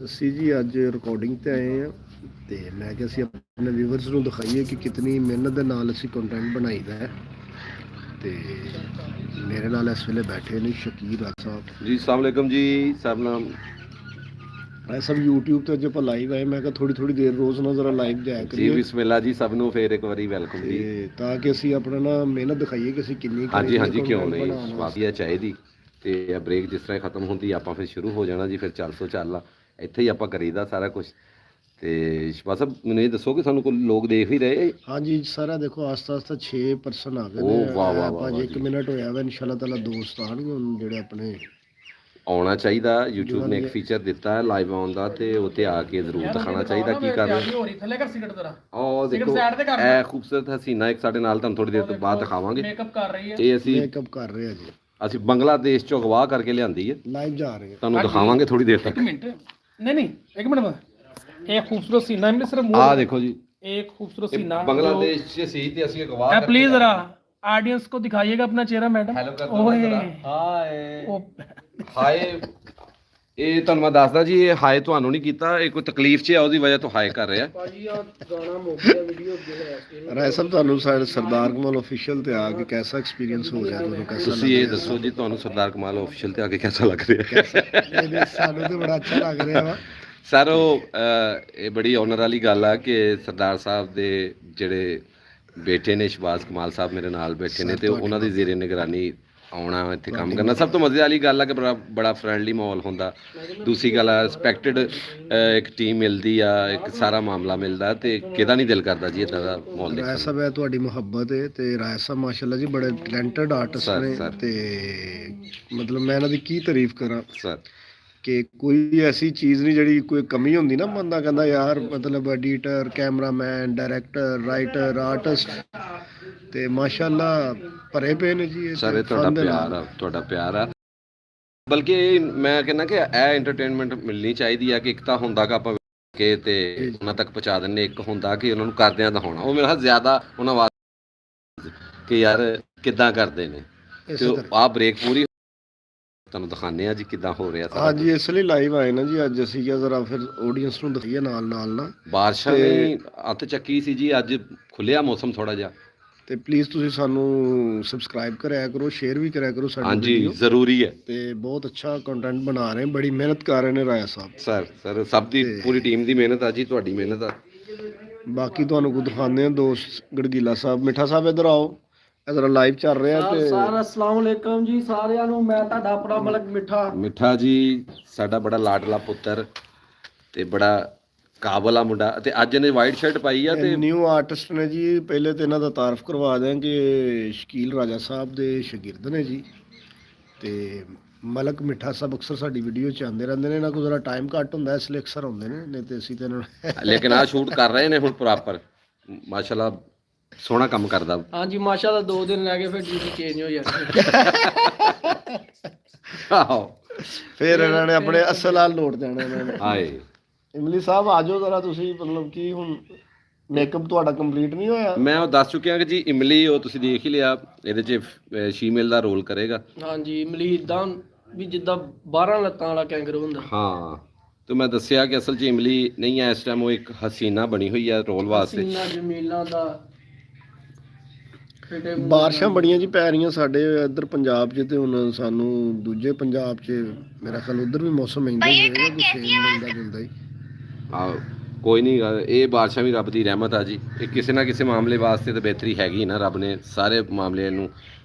ਅਸੀਂ ਜੀ ਅੱਜ ਰਿਕਾਰਡਿੰਗ ਤੇ ਆਏ ਆ ਤੇ ਮੈਂ ਕਿਹਾ ਅਸੀਂ ਆਪਣੇ ਵਿਊਵਰਸ ਨੂੰ ਦਿਖਾਈਏ ਕਿ ਕਿਤਨੀ ਮਿਹਨਤ ਦੇ ਨਾਲ ਅਸੀਂ ਕੰਟੈਂਟ ਬਣਾਈਦਾ ਹੈ। ਤੇ ਮੇਰੇ ਨਾਲ ਇਸ ਵੇਲੇ ਬੈਠੇ ਨੇ ਸ਼ਕੀਰ ਰਾਜ ਸਾਹਿਬ ਜੀ। अस्सलाम वालेकुम जी। सब नाम ਇਹ ਸਭ YouTube ਤੇ ਅੱਜ ਆਪਾਂ ਲਾਈਵ ਆਏ। ਮੈਂ ਕਿਹਾ ਥੋੜੀ ਦੇਰ ਰੋਜ਼ ਨਾ ਜ਼ਰਾ ਲਾਈਵ ਜਾਇਆ जी ਕਰੀਏ बिस्मिल्लाह जी। सब ਨੂੰ ਫੇਰ ਇੱਕ ਵਾਰੀ ਵੈਲਕਮ ਜੀ। ਤੇ ਤਾਂ ਕਿ ਅਸੀਂ ਆਪਣਾ ਨਾ ਮਿਹਨਤ ਦਿਖਾਈਏ ਕਿ ਅਸੀਂ ਕਿੰਨੀ ਹਾਂਜੀ ਕਰੀਏ ਹਾਂਜੀ, ਕਿਉਂ ਕੰਟੈਂਟ ਨਹੀਂ, ਬਣਾਉਣ ਵਾਸਤੇ। ਵਾਕੀਆ ਚਾਹੀਦੀ। ਤੇ ਇਹ ਬ੍ਰੇਕ ਜਿਸ ਤਰ੍ਹਾਂ ਖਤਮ ਹੁੰਦੀ ਆਪਾਂ ਫਿਰ ਸ਼ੁਰੂ ਹੋ ਜਾਣਾ ਜੀ। ਫਿਰ ਚੱਲ ਇੱਥੇ ਹੀ ਆਪਾਂ ਕਰੀਦਾ ਸਾਰਾ ਕੁਝ। ਤੇ ਸ਼ਿਵਾ ਸਾਹਿਬ ਮੈਨੂੰ ਇਹ ਦੱਸੋ ਕਿ ਸਾਨੂੰ ਕੋਈ ਲੋਕ ਦੇਖ ਵੀ ਰਹੇ? ਹਾਂਜੀ ਸਾਰਾ ਦੇਖੋ ਆਸਤਾ 6 ਪਰਸਨ ਆ ਗਏ ਨੇ। ਉਹ ਵਾਹ ਵਾਹ ਵਾਹ ਆਪਾਂ ਵਾਹ ਜੇ 1 ਜੀ। ਮਿੰਟ ਹੋਇਆ ਵਾ ਇਨਸ਼ਾਅੱਲਾ ਤਾਲਾ ਦੋਸਤ ਆਣਗੇ ਹੁਣ ਜਿਹੜੇ ਆਪਣੇ ਆਉਣਾ ਚਾਹੀਦਾ। YouTube ਨੇ ਇੱਕ ਜਿਨ੍ਹਾਂ ਫੀਚਰ ਦਿੱਤਾ ਹੈ ਲਾਈਵ ਆਉਣ ਦਾ, ਤੇ ਉੱਥੇ ਆ ਕੇ ਜ਼ਰੂਰ ਦਿਖਾਉਣਾ ਚਾਹੀਦਾ ਕੀ ਕਰ ਰਹੇ। ਉਹ ਦੇਖੋ ਇਹ ਖੂਬਸੂਰਤ ਹਸੀਨਾ ਇੱਕ ਸਾਡੇ ਨਾਲ ਤੁਹਾਨੂੰ ਥੋੜੀ ਦੇਰ ਤੋਂ ਬਾਅਦ ਦਿਖਾਵਾਂਗੇ। ਇਹ ਅਸੀਂ ਮੇਕਅਪ ਕਰ ਰਹੇ ਆ ਜੀ। ਅਸੀਂ ਬੰਗਲਾਦੇਸ਼ ਚੋਂ ਅਗਵਾ ਕਰਕੇ ਲਿਆਂਦੀ ਹੈ। ਲਾਈਵ ਜਾ ਰਹੇ ਆ। ਤੁਹਾਨੂੰ ਦਿਖਾਵਾਂਗੇ ਥੋੜੀ ਦੇਰ ਤੱਕ। नहीं एक मिनट ये खूबसूरत सीना है सिर्फ ਆ ਦੇਖੋ ਜੀ, एक खूबसूरत ਇਹ सीना ਬੰਗਲਾदेश ਚ ਸੀ ਤੇ ਅਸੀਂ ਅਗਵਾ जो... प्लीज जरा ऑडियंस को दिखाइएगा अपना चेहरा मैडम। ਹੈਲੋ ਕਰ ਦੋ ओए ਹਾਏ ओ ਹਾਏ। ਇਹ ਤੁਹਾਨੂੰ ਮੈਂ ਦੱਸਦਾ ਜੀ, ਇਹ ਹਾਏ ਤੁਹਾਨੂੰ ਨਹੀਂ ਕੀਤਾ, ਇਹ ਕੋਈ ਤਕਲੀਫ 'ਚ ਆ ਉਹਦੀ ਵਜ੍ਹਾ ਤੋਂ ਹਾਏ ਕਰ ਰਿਹਾ। ਭਾਜੀ ਆ ਗਾਣਾ ਮੁੱਕ ਗਿਆ ਵੀਡੀਓ ਅੱਗੇ ਹੋਇਆ ਸੀ। ਰਾਏ ਸਾਹਿਬ ਤੁਹਾਨੂੰ ਸਾਡੇ ਸਰਦਾਰ ਕਮਲ ਆਫੀਸ਼ੀਅਲ ਤੇ ਆ ਕੇ ਕੈਸਾ ਐਕਸਪੀਰੀਅੰਸ ਹੋ ਗਿਆ ਤੁਹਾਨੂੰ? ਕੈਸਾ ਤੁਸੀਂ ਇਹ ਦੱਸੋ ਜੀ, ਤੁਹਾਨੂੰ ਸਰਦਾਰ ਕਮਾਲ ਆਫੀਸ਼ੀਅਲ ਤੇ ਆ ਕੇ ਕਿਹਦਾ ਲੱਗ ਰਿਹਾ? ਸਾਨੂੰ ਤੇ ਬੜਾ ਅੱਛਾ ਲੱਗ ਰਿਹਾ ਵਾ ਸਰ ਉਹ ਇਹ ਬੜੀ ਓਨਰ ਵਾਲੀ ਗੱਲ ਆ ਕਿ ਸਰਦਾਰ ਸਾਹਿਬ ਦੇ ਜਿਹੜੇ ਬੇਟੇ ਨੇ ਸ਼ਬਾਜ਼ ਕਮਾਲ ਸਾਹਿਬ ਮੇਰੇ ਨਾਲ ਬੈਠੇ ਨੇ, ਤੇ ਉਹਨਾਂ ਦੀ ਜ਼ੇਰੇ ਨਿਗਰਾਨੀ ਆਉਣਾ ਇੱਥੇ ਕੰਮ ਕਰਨਾ ਸਭ ਤੋਂ ਮਜ਼ੇ ਵਾਲੀ ਗੱਲ ਆ ਕਿ ਬੜਾ ਫਰੈਂਡਲੀ ਮਾਹੌਲ ਹੁੰਦਾ। ਦੂਸਰੀ ਗੱਲ ਆ ਰਿਸਪੈਕਟਡ ਇੱਕ ਟੀਮ ਮਿਲਦੀ ਆ, ਇੱਕ ਸਾਰਾ ਮਾਮਲਾ ਮਿਲਦਾ, ਤੇ ਕਿਹਦਾ ਨਹੀਂ ਦਿਲ ਕਰਦਾ ਜੀ ਇੱਦਾਂ ਦਾ ਮਾਹੌਲ ਰਾਏ ਦੇਖਣ ਸਾਹਿਬ ਹੈ ਤੁਹਾਡੀ ਮੁਹੱਬਤ ਹੈ ਤੇ ਰਾਏ ਸਾਹਿਬ ਮਾਸ਼ਾਅੱਲਾ ਜੀ ਬੜੇ ਟੈਲੈਂਟਡ ਆਰਟਿਸਟ ਨੇ ਤੇ ਮਤਲਬ ਮੈਂ ਇਹਨਾਂ ਦੀ ਕੀ ਤਾਰੀਫ ਕਰਾਂ ਸਰ ਕਿ ਕੋਈ ਐਸੀ ਚੀਜ਼ ਨਹੀਂ ਜਿਹੜੀ ਕੋਈ ਕਮੀ ਹੁੰਦੀ ਨਾ, ਬੰਦਾ ਕਹਿੰਦਾ ਯਾਰ ਮਤਲਬ editor, cameraman, director, writer, artist ਤੇ ਮਾਸ਼ਾਅੱਲਾ ਭਰੇ ਪਏ ਨੇ ਜੀ। ਸਰ ਇਹ ਤੁਹਾਡਾ ਪਿਆਰ ਆ। ਬਲਕਿ ਮੈਂ ਕਹਿੰਦਾ ਕਿ ਇਹ ਐਂਟਰਟੇਨਮੈਂਟ ਮਿਲਣੀ ਚਾਹੀਦੀ ਆ ਕਿ ਇੱਕ ਤਾਂ ਹੁੰਦਾ ਕਿ ਆਪਾਂ ਕੇ ਤੇ ਉਹਨਾਂ ਤੱਕ ਪਹੁੰਚਾ ਦਿੰਦੇ, ਇੱਕ ਹੁੰਦਾ ਕਿ ਉਹਨਾਂ ਨੂੰ ਕਰਦਿਆਂ ਦਿਖਾਉਣਾ। ਉਹ ਮੇਰਾ ਜ਼ਿਆਦਾ ਉਹਨਾਂ ਵਾਸਤੇ ਕਿ ਯਾਰ ਕਿੱਦਾਂ ਕਰਦੇ ਨੇ, ਤੇ ਆਹ ਬ੍ਰੇਕ ਪੂਰੀ ਤੁਹਾਨੂੰ ਦਿਖਾਉਂਦੇ ਆ ਜੀ ਕਿੱਦਾਂ ਹੋ ਰਿਹਾ ਸਾਰਾ। ਹਾਂਜੀ ਇਸ ਲਈ ਲਾਈਵ ਆਏ ਨਾ ਜੀ ਅੱਜ ਅਸੀਂ, ਜ਼ਰਾ ਫਿਰ ਆਡੀਅנס ਨੂੰ ਦਿਖਾਈਏ ਨਾਲ ਨਾ। ਬਾਰਿਸ਼ਾਂ ਨੇ ਅੱਤ ਚੱਕੀ ਸੀ ਜੀ, ਅੱਜ ਖੁੱਲਿਆ ਮੌਸਮ ਥੋੜਾ ਜਿਹਾ। ਤੇ ਪਲੀਜ਼ ਤੁਸੀਂ ਸਾਨੂੰ ਸਬਸਕ੍ਰਾਈਬ ਕਰਿਆ ਕਰੋ, ਸ਼ੇਅਰ ਵੀ ਕਰਿਆ ਕਰੋ ਸਾਡੀ ਵੀਡੀਓ। ਹਾਂਜੀ ਜ਼ਰੂਰੀ ਹੈ। ਤੇ ਬਹੁਤ ਅੱਛਾ ਕੰਟੈਂਟ ਬਣਾ ਰਹੇ, ਬੜੀ ਮਿਹਨਤ ਕਰ ਰਹੇ ਨੇ ਰਾਇਆ ਸਾਹਿਬ। ਸਰ ਸਭ ਦੀ ਪੂਰੀ ਟੀਮ ਦੀ ਮਿਹਨਤ ਆ ਜੀ, ਤੁਹਾਡੀ ਮਿਹਨਤ ਆ। ਬਾਕੀ ਤੁਹਾਨੂੰ ਕੁਝ ਦਿਖਾਉਂਦੇ ਆ ਦੋਸਤ ਗੜਗੀਲਾ ਸਾਹਿਬ, ਮਿੱਠਾ ਸਾਹਿਬ ਇੱਧਰ ਆਓ, ਇਧਰ ਲਾਈਵ ਚੱਲ ਰਿਹਾ। ਤੇ ਸਰ ਅਸਲਾਮ ਵਾਲੇਕਮ ਜੀ ਸਾਰਿਆਂ ਨੂੰ, ਮੈਂ ਤੁਹਾਡਾ ਆਪਣਾ ਮਲਕ ਮਿੱਠਾ ਜੀ ਸਾਡਾ ਬੜਾ ਲਾਡਲਾ ਪੁੱਤਰ ਤੇ ਬੜਾ ਕਾਬਲ ਆ ਮੁੰਡਾ, ਤੇ ਅੱਜ ਇਹਨੇ ਵਾਈਟ ਸ਼ਰਟ ਪਾਈ ਆ ਤੇ ਨਿਊ ਆਰਟਿਸਟ ਨੇ ਜੀ। ਪਹਿਲੇ ਤੇ ਇਹਨਾਂ ਦਾ ਤਾਰਫ ਕਰਵਾ ਦਿਆਂਗੇ, ਸ਼ਕੀਲ ਰਾਜਾ ਸਾਹਿਬ ਦੇ ਸ਼ਾਗਿਰਦ ਨੇ ਜੀ। ਤੇ ਮਲਕ ਮਿੱਠਾ ਸਾਹਿਬ ਅਕਸਰ ਸਾਡੀ ਵੀਡੀਓ 'ਚ ਆਉਂਦੇ ਰਹਿੰਦੇ ਨੇ, ਇਹਨਾਂ ਕੋਲ ਜ਼ਰਾ ਟਾਈਮ ਘੱਟ ਹੁੰਦਾ ਇਸ ਲਈ ਅਕਸਰ ਆਉਂਦੇ ਨੇ, ਨਹੀਂ ਤੇ ਅਸੀਂ ਤੇ ਇਹਨਾਂ ਨੂੰ ਲੇਕਿਨ ਆ ਸ਼ੂਟ ਕਰ ਰਹੇ ਨੇ ਹੁਣ ਪ੍ਰੋਪਰ, ਮਾਸ਼ਾਅੱਲਾ ਸੋਹਣਾ ਕੰਮ ਕਰਦਾ। ਹਾਂਜੀ ਮਾਸ਼ਾਅੱਲਾ 2 ਦਿਨ ਲੱਗੇ ਫਿਰ ਡਿਊਟੀ ਚੇਂਜ ਹੋ ਜਾਂਦੀ। ਆਹੋ ਫਿਰ ਇਹਨਾਂ ਨੇ ਆਪਣੇ ਅਸਲ ਹਾਲ ਲੋਟ ਜਾਣਾ ਇਹਨਾਂ ਨੇ। ਹਾਏ ਇਮਲੀ ਸਾਹਿਬ ਆ ਜਾਓ ਜ਼ਰਾ, ਤੁਸੀਂ ਮਤਲਬ ਕੀ ਹੁਣ ਮੇਕਅਪ ਤੁਹਾਡਾ ਕੰਪਲੀਟ ਨਹੀਂ ਹੋਇਆ? ਮੈਂ ਉਹ ਦੱਸ ਚੁੱਕਿਆ ਕਿ ਜੀ ਇਮਲੀ ਉਹ ਤੁਸੀਂ ਦੇਖ ਹੀ ਲਿਆ, ਇਹਦੇ 'ਚ ਸ਼ੀਮੇਲ ਦਾ ਰੋਲ ਕਰੇਗਾ। ਹਾਂਜੀ ਇਮਲੀ ਇਦਾਂ ਵੀ ਜਿੱਦਾਂ 12 ਲੱਤਾਂ ਵਾਲਾ ਕੈਂਗਰੂ ਹੁੰਦਾ। ਹਾਂ ਤੇ ਮੈਂ ਦੱਸਿਆ ਕਿ ਅਸਲ 'ਚ ਇਮਲੀ ਨਹੀਂ ਹੈ ਇਸ ਟਾਈਮ, ਉਹ ਇੱਕ ਹਸੀਨਾ ਬਣੀ ਹੋਈ ਹੈ ਰੋਲ ਵਾਸਤੇ। ਹਸੀਨਾ ਜਮੀਲਾਂ ਦਾ ਬਾਰਿਸ਼ਾਂ ਬੜੀਆਂ ਜੀ ਪੈ ਰਹੀਆਂ ਸਾਡੇ ਇੱਧਰ ਪੰਜਾਬ 'ਚ, ਤੇ ਹੁਣ ਸਾਨੂੰ ਦੂਜੇ ਪੰਜਾਬ 'ਚ ਮੇਰਾ ਖਿਆਲ ਉੱਧਰ ਵੀ ਮੌਸਮ ਇੰਦਾ ਹੀ ਹੋਏਗਾ, ਕੁਛ ਮਿਲਦਾ ਜੁਲਦਾ ਹੀ। ਆਹ ਕੋਈ ਨਹੀਂ, ਇਹ ਬਾਰਿਸ਼ਾਂ ਵੀ ਰੱਬ ਦੀ ਰਹਿਮਤ ਆ ਜੀ। ਇਹ ਕਿਸੇ ਨਾ ਕਿਸੇ ਮਾਮਲੇ ਵਾਸਤੇ ਤਾਂ ਬਿਹਤਰੀ ਹੈਗੀ ਨਾ, ਰੱਬ ਨੇ ਸਾਰੇ ਮਾਮਲੇ ਨੂੰ,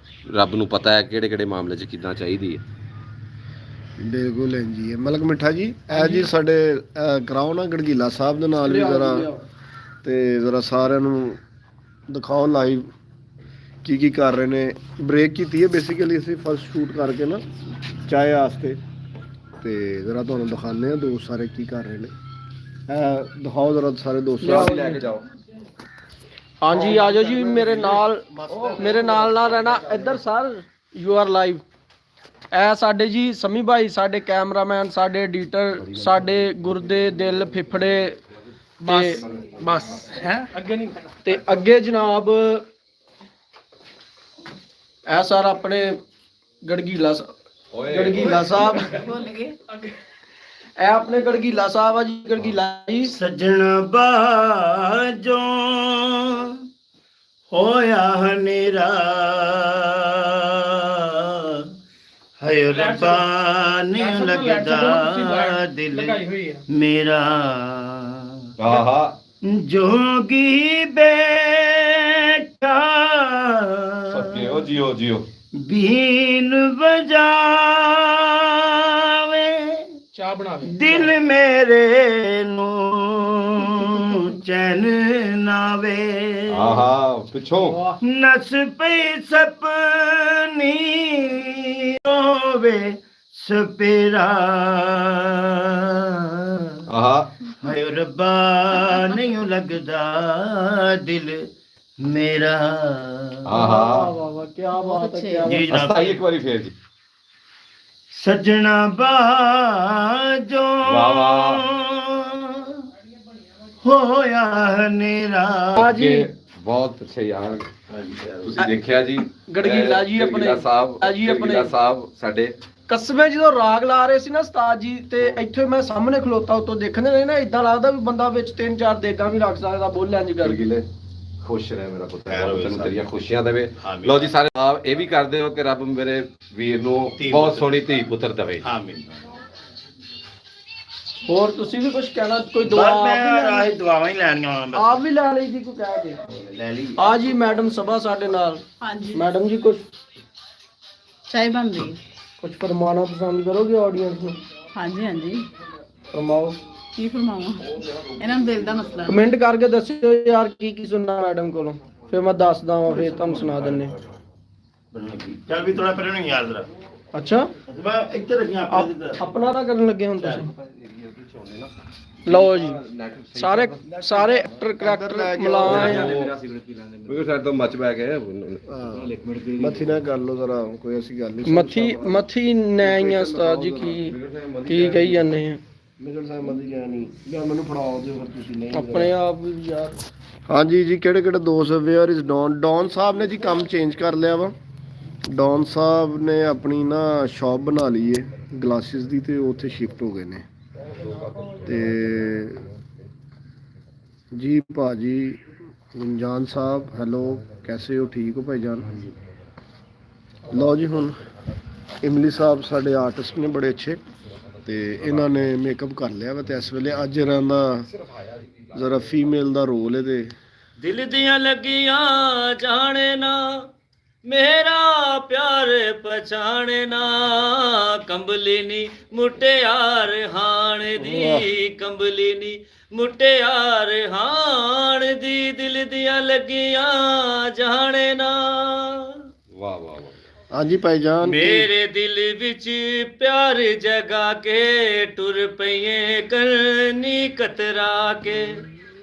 ਰੱਬ ਨੂੰ ਪਤਾ ਹੈ ਕਿਹੜੇ ਕਿਹੜੇ ਮਾਮਲੇ 'ਚ ਕਿੱਦਾਂ ਚਾਹੀਦੀ ਹੈ। ਬਿਲਕੁਲ ਜੀ। ਮਲਕ ਮਿੱਠਾ ਜੀ ਇਹ ਜੀ ਸਾਡੇ ਕਰਾਓ ਨਾ ਗੜਗੀਲਾ ਸਾਹਿਬ ਦੇ ਨਾਲ ਵੀ ਜ਼ਰਾ, ਤੇ ਜ਼ਰਾ ਸਾਰਿਆਂ ਨੂੰ ਦਿਖਾਓ ਲਾਈਵ ਕੀ ਕੀ ਕਰ ਰਹੇ ਨੇ। ਬ੍ਰੇਕ ਕੀਤੀ ਹੈ ਬੇਸਿਕਲੀ ਅਸੀਂ ਫਸਟ ਸ਼ੂਟ ਕਰਕੇ ਨਾ ਚਾਏ ਵਾਸਤੇ, ਤੇ ਜ਼ਰਾ ਤੁਹਾਨੂੰ ਦਿਖਾਉਂਦੇ ਆ ਦੋਸਤ ਸਾਰੇ ਕੀ ਕਰ ਰਹੇ ਨੇ। ਦਿਖਾਓ ਜ਼ਰਾ ਸਾਰੇ ਦੋਸਤ ਲੈ ਕੇ ਜਾਓ। ਹਾਂਜੀ ਆ ਜਾਓ ਜੀ ਮੇਰੇ ਨਾਲ ਨਾ ਰਹਿਣਾ ਇੱਧਰ ਸਰ, ਯੂ ਆਰ ਲਾਈਵ। ਇਹ ਸਾਡੇ ਜੀ ਸਮੀ ਭਾਈ, ਸਾਡੇ ਕੈਮਰਾਮੈਨ, ਸਾਡੇ ਐਡੀਟਰ, ਸਾਡੇ ਗੁਰਦੇ ਦਿਲ ਫਿਫੜੇ ਬਸ ਹੈ ਅੱਗੇ ਨਹੀਂ। ਤੇ ਅੱਗੇ ਜਨਾਬ ਇਹ ਸਰ ਆਪਣੇ ਗੜਗੀਲਾ ਸਾਹਿਬ ਭੁੱਲ ਗਏ। ਇਹ ਆਪਣੇ ਗੜਗੀਲਾ ਸਾਹਿਬ ਆ ਜੀ, ਗੜਗੀਲਾ ਜੀ। ਸੱਜਣ ਬਾਜੋਂ ਹੋਇਆ ਹਨੇਰਾ, ਹਾਏ ਰੱਬਾ ਨਹੀਂ ਲੱਗਦਾ ਦਿਲ ਮੇਰਾ, ਆਹਾ ਜੋਗੀ ਬੈਠਾ ਸੱਕੇ ਉਹ ਜਿਓ ਜਿਓ ਬੀਨ ਵਜਾਵੇ, ਚਾਹ ਬਣਾਵੇ ਦਿਲ ਮੇਰੇ ਨੂੰ ਚੈਨ ਨਾਵੇ, ਆਹਾ ਪਿੱਛੋਂ ਨਸ ਪਈ ਸਪਨੀ ਹੋਵੇ ਸਪੇਰਾ, ਆਹਾ ਹਾਏ ਰੱਬਾ ਨਹੀਂ ਲੱਗਦਾ ਦਿਲ ਮੇਰਾ। ਆਹਾ ਵਾਹ ਵਾਹ ਕੀ ਬਾਤ ਹੈ, ਕੀ ਜੀ ਜਨਾਬ। ਅਸਤਾਈ ਇੱਕ ਵਾਰੀ ਫੇਰ ਜੀ। ਸੱਜਣਾ ਬਾਜੋ ਵਾਹ ਵਾਹ ਹੋਇਆ ਹਨੇਰਾ। ਹਾਂ ਜੀ। ਕਿ ਬਹੁਤ ਅੱਛੇ ਯਾਰ ਤੁਸੀਂ ਦੇਖਿਆ ਜੀ ਗੜਗੀਲਾ ਜੀ ਆਪਣੇ ਗੜਗੀਲਾ ਸਾਹਿਬ ਜੀ ਆਪਣੇ ਗੜਗੀਲਾ ਸਾਹਿਬ ਸਾਡੇ ਕਸਬੇ ਜਦੋਂ ਰਾਗ ਲਾ ਰਹੇ ਸੀ ਨਾ ਉਸਤਾਦ ਜੀ, ਤੇ ਇੱਥੇ ਮੈਂ ਸਾਹਮਣੇ ਖਲੋਤਾ ਉਤੋਂ ਦੇਖਦੇ ਨੇ ਨਾ, ਇਦਾਂ ਲੱਗਦਾ ਵੀ ਬੰਦਾ ਵਿੱਚ 3-4 ਦੇਗਾਂ ਵੀ ਰੱਖ ਸਕਦਾ, ਬੋਲਿਆਂ ਦੀ ਗੱਲ। ਗੜਗੀਲੇ ਖੁਸ਼ ਰਹਿ ਮੇਰਾ ਪੁੱਤਰ, ਖੈਰ ਹੋਵੇ ਤੈਨੂੰ ਸਾਰੇ। ਤੇਰੀਆਂ ਖੁਸ਼ੀਆਂ ਦੇਵੇ। ਆਮੀਨ। ਲਓ ਜੀ ਸਾਰੇ ਆਪ ਇਹ ਵੀ ਕਰਦੇ ਹੋ ਕਿ ਰੱਬ ਮੇਰੇ ਵੀਰ ਨੂੰ ਧੀ ਬਹੁਤ ਪੁੱਤਰ। ਸੋਹਣੀ ਧੀ ਪੁੱਤਰ ਦੇਵੇ। ਆਮੀਨ। ਹੋਰ ਤੁਸੀਂ ਵੀ ਕੁਝ ਕਹਿਣਾ, ਕੋਈ ਦੁਆ ਬਸ ਆਪ ਮੈਂ ਵੀ ਲੈਣੀ? ਰਾਹ ਦੁਆਵਾਂ ਹੀ ਲੈਣੀਆਂ ਵਾਂ ਆਪ ਵੀ ਲੈ ਲਈ ਜੀ ਕੋਈ ਕਹਿ ਕੇ। ਬਸ। ਲੈ ਲਈ। ਆ ਜੀ ਮੈਡਮ ਸਭਾ ਸਾਡੇ ਨਾਲ। ਹਾਂਜੀ ਮੈਡਮ ਜੀ ਕੁਝ ਚਾय बन रही है। ਕੁਝ ਫਰਮਾਨਾ ਪਸੰਦ ਕਰੋਗੇ ਆਡੀਅנס ਨੂੰ? ਹਾਂਜੀ ਹਾਂਜੀ ਫਰਮਾਓ। ਕੀ ਫਰਮਾਵਾਂ, ਇਹਨਾਂ ਨੂੰ ਦਿਲ ਦਾ ਮਸਲਾ। ਕਮੈਂਟ ਕਰਕੇ ਦੱਸਿਓ ਯਾਰ ਕੀ ਕੀ ਸੁਣਨਾ ਮੈਡਮ ਕੋਲੋਂ, ਫਿਰ ਮੈਂ ਦੱਸਦਾ ਵਾਂ, ਫਿਰ ਤੁਹਾਨੂੰ ਸੁਣਾ ਦਿੰਨੇ। ਚੱਲ ਵੀ ਥੋੜਾ ਪਰੇ ਨੂੰ ਯਾਰ ਜ਼ਰਾ। ਅੱਛਾ ਮੈਂ ਇੱਥੇ ਰੱਖੀਆਂ ਆਪਣੇ ਇੱਧਰ। ਆਪਣਾ ਤਾਂ ਕਰਨ ਲੱਗੇ ਹੁਣ ਤੁਸੀਂ। ਲਓ ਜੀ ਸਾਰੇ ਸਾਰੇ ਐਕਟਰ ਕਰੈਕਟਰ ਮਿਲਾਏ ਆ। ਕਿਉਂਕਿ ਸਾਡੇ ਤੋਂ ਮੱਚ ਬੈ ਗਏ ਮੱਥੀ ਨਾਲ ਕਰ ਲਓ ਜ਼ਰਾ, ਕੋਈ ਐਸੀ ਗੱਲ ਨਹੀਂ। ਮੱਥੀ ਨੈਆਂ ਉਸਤਾਦ ਜੀ ਕੀ ਕਹੀ ਜਾਂਦੇ ਆ? ਮਿਡਲ ਸਾਹਿਬ ਮੱਦੀ ਗਿਆ ਨਹੀਂ ਜਾਂ ਮੈਨੂੰ ਫੜਾਓ ਦਿਓ ਫਿਰ ਤੁਸੀਂ। ਨਹੀਂ ਆਪਣੇ ਆਪ ਵੀ ਯਾਰ। ਹਾਂਜੀ ਜੀ, ਕਿਹੜੇ ਕਿਹੜੇ ਦੋਸਤ? Where is Don? ਡੌਨ ਸਾਹਿਬ ਨੇ ਜੀ ਕੰਮ ਚੇਂਜ ਕਰ ਲਿਆ ਵਾ। ਡੌਨ ਸਾਹਿਬ ਨੇ ਆਪਣੀ ਨਾ ਸ਼ਾਪ ਬਣਾ ਲਈ ਏ ਗਲਾਸਿਸ ਦੀ, ਤੇ ਉੱਥੇ ਸ਼ਿਫਟ ਹੋ ਗਏ ਨੇ। ਤੇ ਜੀ ਭਾਜੀ ਗੁੰਜਾਨ ਸਾਹਿਬ ਹੈਲੋ, ਕੈਸੇ ਹੋ? ਠੀਕ ਹੋ ਭਾਈ ਜਾਨ? ਲਓ ਜੀ ਹੁਣ ਇਮਲੀ ਸਾਹਿਬ ਸਾਡੇ ਆਰਟਿਸਟ ਨੇ ਬੜੇ ਅੱਛੇ, ਤੇ ਇਹਨਾਂ ਨੇ ਮੇਕਅਪ ਕਰ ਲਿਆ ਵਾ, ਤੇ ਇਸ ਵੇਲੇ ਅੱਜ ਇਹਨਾਂ ਦਾ ਜ਼ਰਾ ਫੀਮੇਲ ਦਾ ਰੋਲ ਹੈ। ਤੇ ਦਿਲ ਦੀਆਂ ਲੱਗੀਆਂ ਜਾਣੇ ਨਾ, ਮੇਰਾ ਪਿਆਰ ਪਛਾਣੇ ਨਾ, ਕੰਬਲੀ ਨੀ ਮੁਟਿਆਰ ਹਾਣ ਦੀ, ਕੰਬਲੀ ਨੀ ਮੁਟਿਆਰ ਹਾਣ ਦੀ, ਦਿਲ ਦੀਆਂ ਲੱਗੀਆਂ ਜਾਣੇ ਨਾ। ਵਾਹ ਵਾਹ ਵਾਹ। ਹਾਂਜੀ ਭਾਈ ਜਾਨ। ਮੇਰੇ ਦਿਲ ਵਿੱਚ ਪਿਆਰ ਜਗਾ ਕੇ ਟੁਰ ਪਈਏ ਕਰਨੀ ਕਤਰਾ ਕੇ,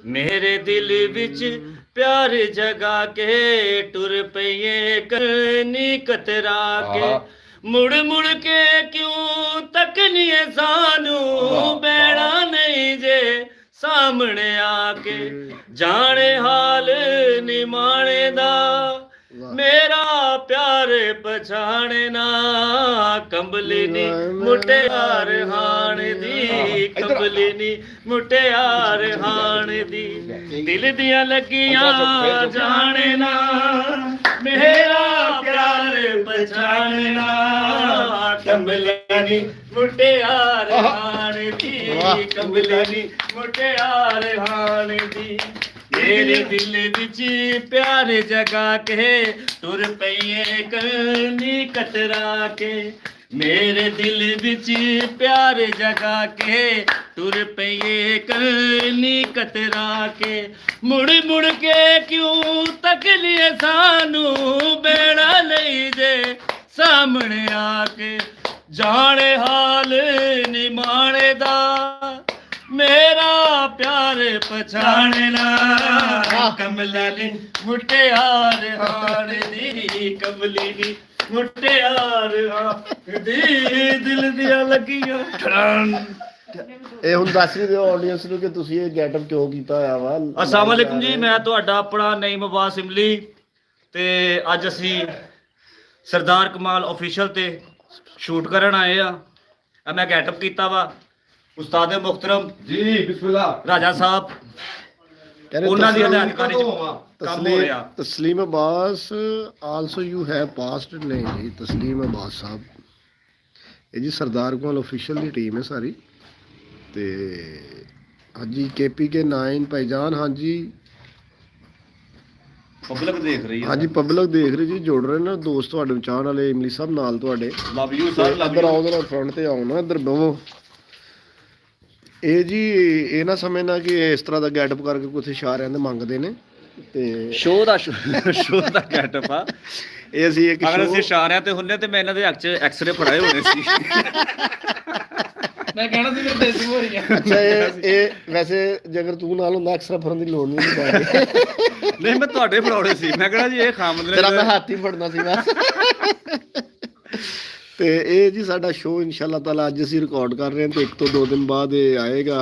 ਮੇਰੇ ਦਿਲ ਵਿੱਚ ਪਿਆਰ ਜਗਾ ਕੇ ਟੁਰ ਪਈਏ ਕਰਨੀ ਕਤਰਾ ਕੇ, ਮੁੜ ਮੁੜ ਕੇ ਕਿਉਂ ਤੱਕਨੀਏ ਸਾਨੂੰ, ਬੈਣਾ ਨਹੀਂ ਜੇ ਸਾਹਮਣੇ ਆ ਕੇ, ਜਾਣੇ ਹਾਲ ਨਿਮਾਣੇ ਦਾ, ਮੇਰਾ ਪਿਆਰ ਪਛਾਣੇ ਨਾ, ਕੰਬਲੀ ਨੀ ਮੁਟਿਆਰ ਹਾਣ ਦੀ, ਕੰਬਲੀ ਨੀ ਮੁਟਿਆਰ ਹਾਣ ਦੀ, ਦਿਲ ਦੀਆਂ ਲੱਗੀਆਂ ਜਾਣੇ ਨਾ, ਮੇਰਾ ਪਿਆਰ ਪਛਾਣੇ ਨਾ, ਕੰਬਲੀ ਨੀ ਮੁਟਿਆਰ ਹਾਣ ਦੀ, ਕੰਬਲੀ ਨੀ ਮੁਟਿਆਰ ਹਾਣ ਦੀ, ਮੇਰੇ ਦਿਲ ਵਿੱਚ ਪਿਆਰ ਜਗਾ ਕੇ ਟੁਰ ਪਈਏ ਕਰਨੀ ਕਤਰਾ ਕੇ, ਮੇਰੇ ਦਿਲ ਵਿੱਚ ਪਿਆਰ ਜਗਾ ਕੇ ਟੁਰ ਪਈਏ ਕਰਨੀ ਕਤਰਾ ਕੇ, ਮੁੜ ਮੁੜ ਕੇ ਕਿਉਂ ਤੱਕ ਲਿਏ ਸਾਨੂੰ, ਬੇੜਾ ਲਈ ਜੇ ਸਾਹਮਣੇ ਆ ਕੇ, ਜਾਣੇ ਹਾਲ ਨਿਮਾਣੇ ਦਾ, ਮੇਰਾ ਪਿਆਰ ਪਛਾਣੇ ਨਾ, ਕਮਲਾ ਨੀ ਮੁਟਿਆਰ ਹਾਣ ਦੀ, ਕਮਲੀ ਨੀ ਮੁਟਿਆਰ ਹਾਣ ਦੀ, ਦਿਲ ਦੀਆਂ ਲੱਗੀਆਂ ਇਹ ਹੁਣ ਦੱਸ ਵੀ ਦਿਓ ਆਡੀਅנס ਨੂੰ ਕਿ ਤੁਸੀਂ ਇਹ ਗੈਟਅਪ ਕਿਉਂ ਕੀਤਾ ਹੋਇਆ ਵਾ। ਅਸਲਾਮ ਵਾਲੇਕੁਮ ਜੀ, ਮੈਂ ਤੁਹਾਡਾ ਆਪਣਾ ਨਈਮ ਅਬਾਸ ਇਮਲੀ, ਤੇ ਅੱਜ ਅਸੀਂ ਸਰਦਾਰ ਕਮਾਲ ਆਫੀਸ਼ੀਅਲ ਤੇ ਸ਼ੂਟ ਕਰਨ ਆਏ ਆ। ਮੈਂ ਗੈਟਅਪ ਕੀਤਾ ਵਾ, ਉਸਤਾਦ ਮੁਖਤਰਮ ਜੀ ਬਿਸਮਿਲ੍ਲਾ। ਰਾਜਾ ਸਾਹਿਬ ਕਹਿੰਦੇ ਉਹਨਾਂ ਦੀ ਤਸਲੀਮ- ਹਦਾਇਤਕਾਰੀ ਚ ਕੰਮ ਹੋ ਰਿਹਾ। Tasleem Abbas also you have passed ਨਹੀਂ ਜੀ ਤਸਲੀਮ ਅਬਾਸ ਸਾਹਿਬ ਇਹ ਜੀ ਸਰਦਾਰ ਕੋਲ ਅਫੀਸ਼ੀਅਲ ਦੀ ਟੀਮ ਹੈ ਸਾਰੀ ਤੇ ਹਾਂਜੀ KPK 9 ਭਾਈਜਾਨ ਹਾਂਜੀ ਪਬਲਿਕ ਦੇਖ ਰਹੀ ਹੈ। ਹਾਂਜੀ ਪਬਲਿਕ ਦੇਖ ਰਹੀ ਜੀ ਜੁੜ ਰਹੇ ਨੇ ਦੋਸਤ ਤੁਹਾਡੇ ਵਿਚਾਰ ਵਾਲੇ ਇਮਲੀ ਸਾਹਿਬ ਨਾਲ ਤੁਹਾਡੇ ਲਵ ਯੂ ਸਰ, ਲਵ ਇੱਧਰ ਯੂ। ਆਓ ਜਰਾ ਫਰੰਟ ਤੇ ਆਓ ਨਾ ਇੱਧਰ ਬਵੋ ਇਹ ਜੀ ਇਹ ਨਾ ਸਮਝਣਾ ਕਿ ਇਸ ਤਰ੍ਹਾਂ ਦਾ ਗੈਟਅਪ ਕਰਕੇ ਕੁਝ ਇਸ਼ਾਰਿਆਂ ਦੇ ਮੰਗਦੇ ਨੇ ਤੇ ਸ਼ੋਅ ਦਾ ਗੈਟਅਪ ਆ। ਇਹ ਅਸੀਂ ਇੱਕ ਅਗਰ ਅਸੀਂ show- ਇਸ਼ਾਰਿਆਂ ਤੇ ਹੁੰਨੇ ਤੇ ਮੈਂ ਇਹਨਾਂ ਦੇ ਐਕਸਰੇ ਫੜਾਏ ਹੋਣੇ ਸੀ। ਮੈਂ ਕਹਿਣਾ ਸੀ ਮੇਰੇ ਦੇਸੀ ਹੋ ਰਹੀ ਹੈ। ਅੱਛਾ ਇਹ ਵੈਸੇ ਜੇਕਰ ਤੂੰ ਨਾਲ ਹੁੰਦਾ ਐਕਸਟਰਾ ਫੜਨ ਦੀ ਲੋੜ ਨਹੀਂ ਪੈਂਦੀ ਨਹੀਂ ਮੈਂ ਤੁਹਾਡੇ ਫੜਾਉਣੇ ਸੀ। ਮੈਂ ਕਹਿਣਾ ਜੀ ਇਹ ਖਾਮਦ ਤੇਰਾ ਮੈਂ ਨੇ ਹੱਥ ਹੀ ਫੜਨਾ ਸੀ ਬਸ ਤੇ ਇਹ ਜੀ ਸਾਡਾ ਸ਼ੋਅ ਇਨਸ਼ਾਅੱਲਾ ਤਾਲਾ ਅੱਜ ਅਸੀਂ ਰਿਕਾਰਡ ਕਰ ਰਹੇ ਹਾਂ ਤੇ 1 ਤੋਂ 2 ਦਿਨ ਬਾਅਦ ਇਹ ਆਏਗਾ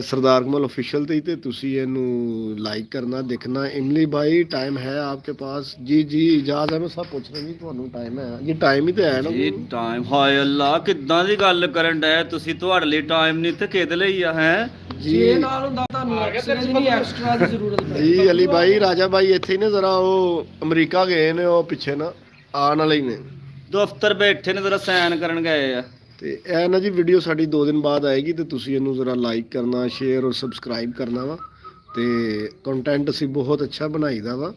ਸਰਦਾਰ ਕਮਲ ऑफिशियल ਤੇ ਹੀ ਤੇ ਤੁਸੀਂ ਇਹਨੂੰ ਲਾਈਕ ਕਰਨਾ ਦੇਖਣਾ ਇਮਲੀ ਭਾਈ ਟਾਈਮ ਹੈ ਆਪਕੇ ਪਾਸ ਜੀ ਜੀ ਇਜਾਜ਼ਤ ਹੈ ਮੈਂ ਸਭ ਪੁੱਛ ਰਿਹਾ ਜੀ ਤੁਹਾਨੂੰ ਟਾਈਮ ਹੈ ਜੀ ਟਾਈਮ ਹੀ ਤੇ ਹੈ ਨਾ ਜੀ ਟਾਈਮ ਹਾਏ ਅੱਲਾ ਕਿੱਦਾਂ ਦੀ ਗੱਲ ਕਰਨ ਡਏ ਤੁਸੀਂ ਤੁਹਾਡੇ ਲਈ ਟਾਈਮ ਨਹੀਂ ਤੇ ਕਿਹਦੇ ਲਈ ਆ ਹੈ ਜੇ ਨਾਲ ਹੁੰਦਾ ਤੁਹਾਨੂੰ ਐਕਸਟਰਾ ਦੀ ਐਕਸਟਰਾ ਦੀ ਜ਼ਰੂਰਤ ਪੈਂਦੀ। ਜੀ ਅਲੀ ਭਾਈ ਰਾਜਾ ਭਾਈ ਇੱਥੇ ਹੀ ਨੇ ਜ਼ਰਾ ਉਹ ਅਮਰੀਕਾ ਗਏ ਨੇ ਉਹ ਪਿੱਛੇ ਨਾ ਆਉਣ ਵਾਲੇ ਹੀ ਨੇ ਦਫ਼ਤਰ ਬੈਠੇ ਨੇ ਜ਼ਰਾ ਸਾਈਨ ਕਰਨ ਗਏ ਆ। ਤੇ ਇਹ ਨਾ ਜੀ ਵੀਡੀਓ ਸਾਡੀ 2 ਦਿਨ ਬਾਅਦ ਆਏਗੀ ਤੇ ਤੁਸੀਂ ਇਹਨੂੰ ਜ਼ਰਾ ਲਾਈਕ ਕਰਨਾ ਸ਼ੇਅਰ ਔਰ ਸਬਸਕ੍ਰਾਈਬ ਕਰਨਾ ਵਾ ਤੇ ਕੰਟੈਂਟ ਅਸੀਂ ਬਹੁਤ ਅੱਛਾ ਬਣਾਈਦਾ ਵਾ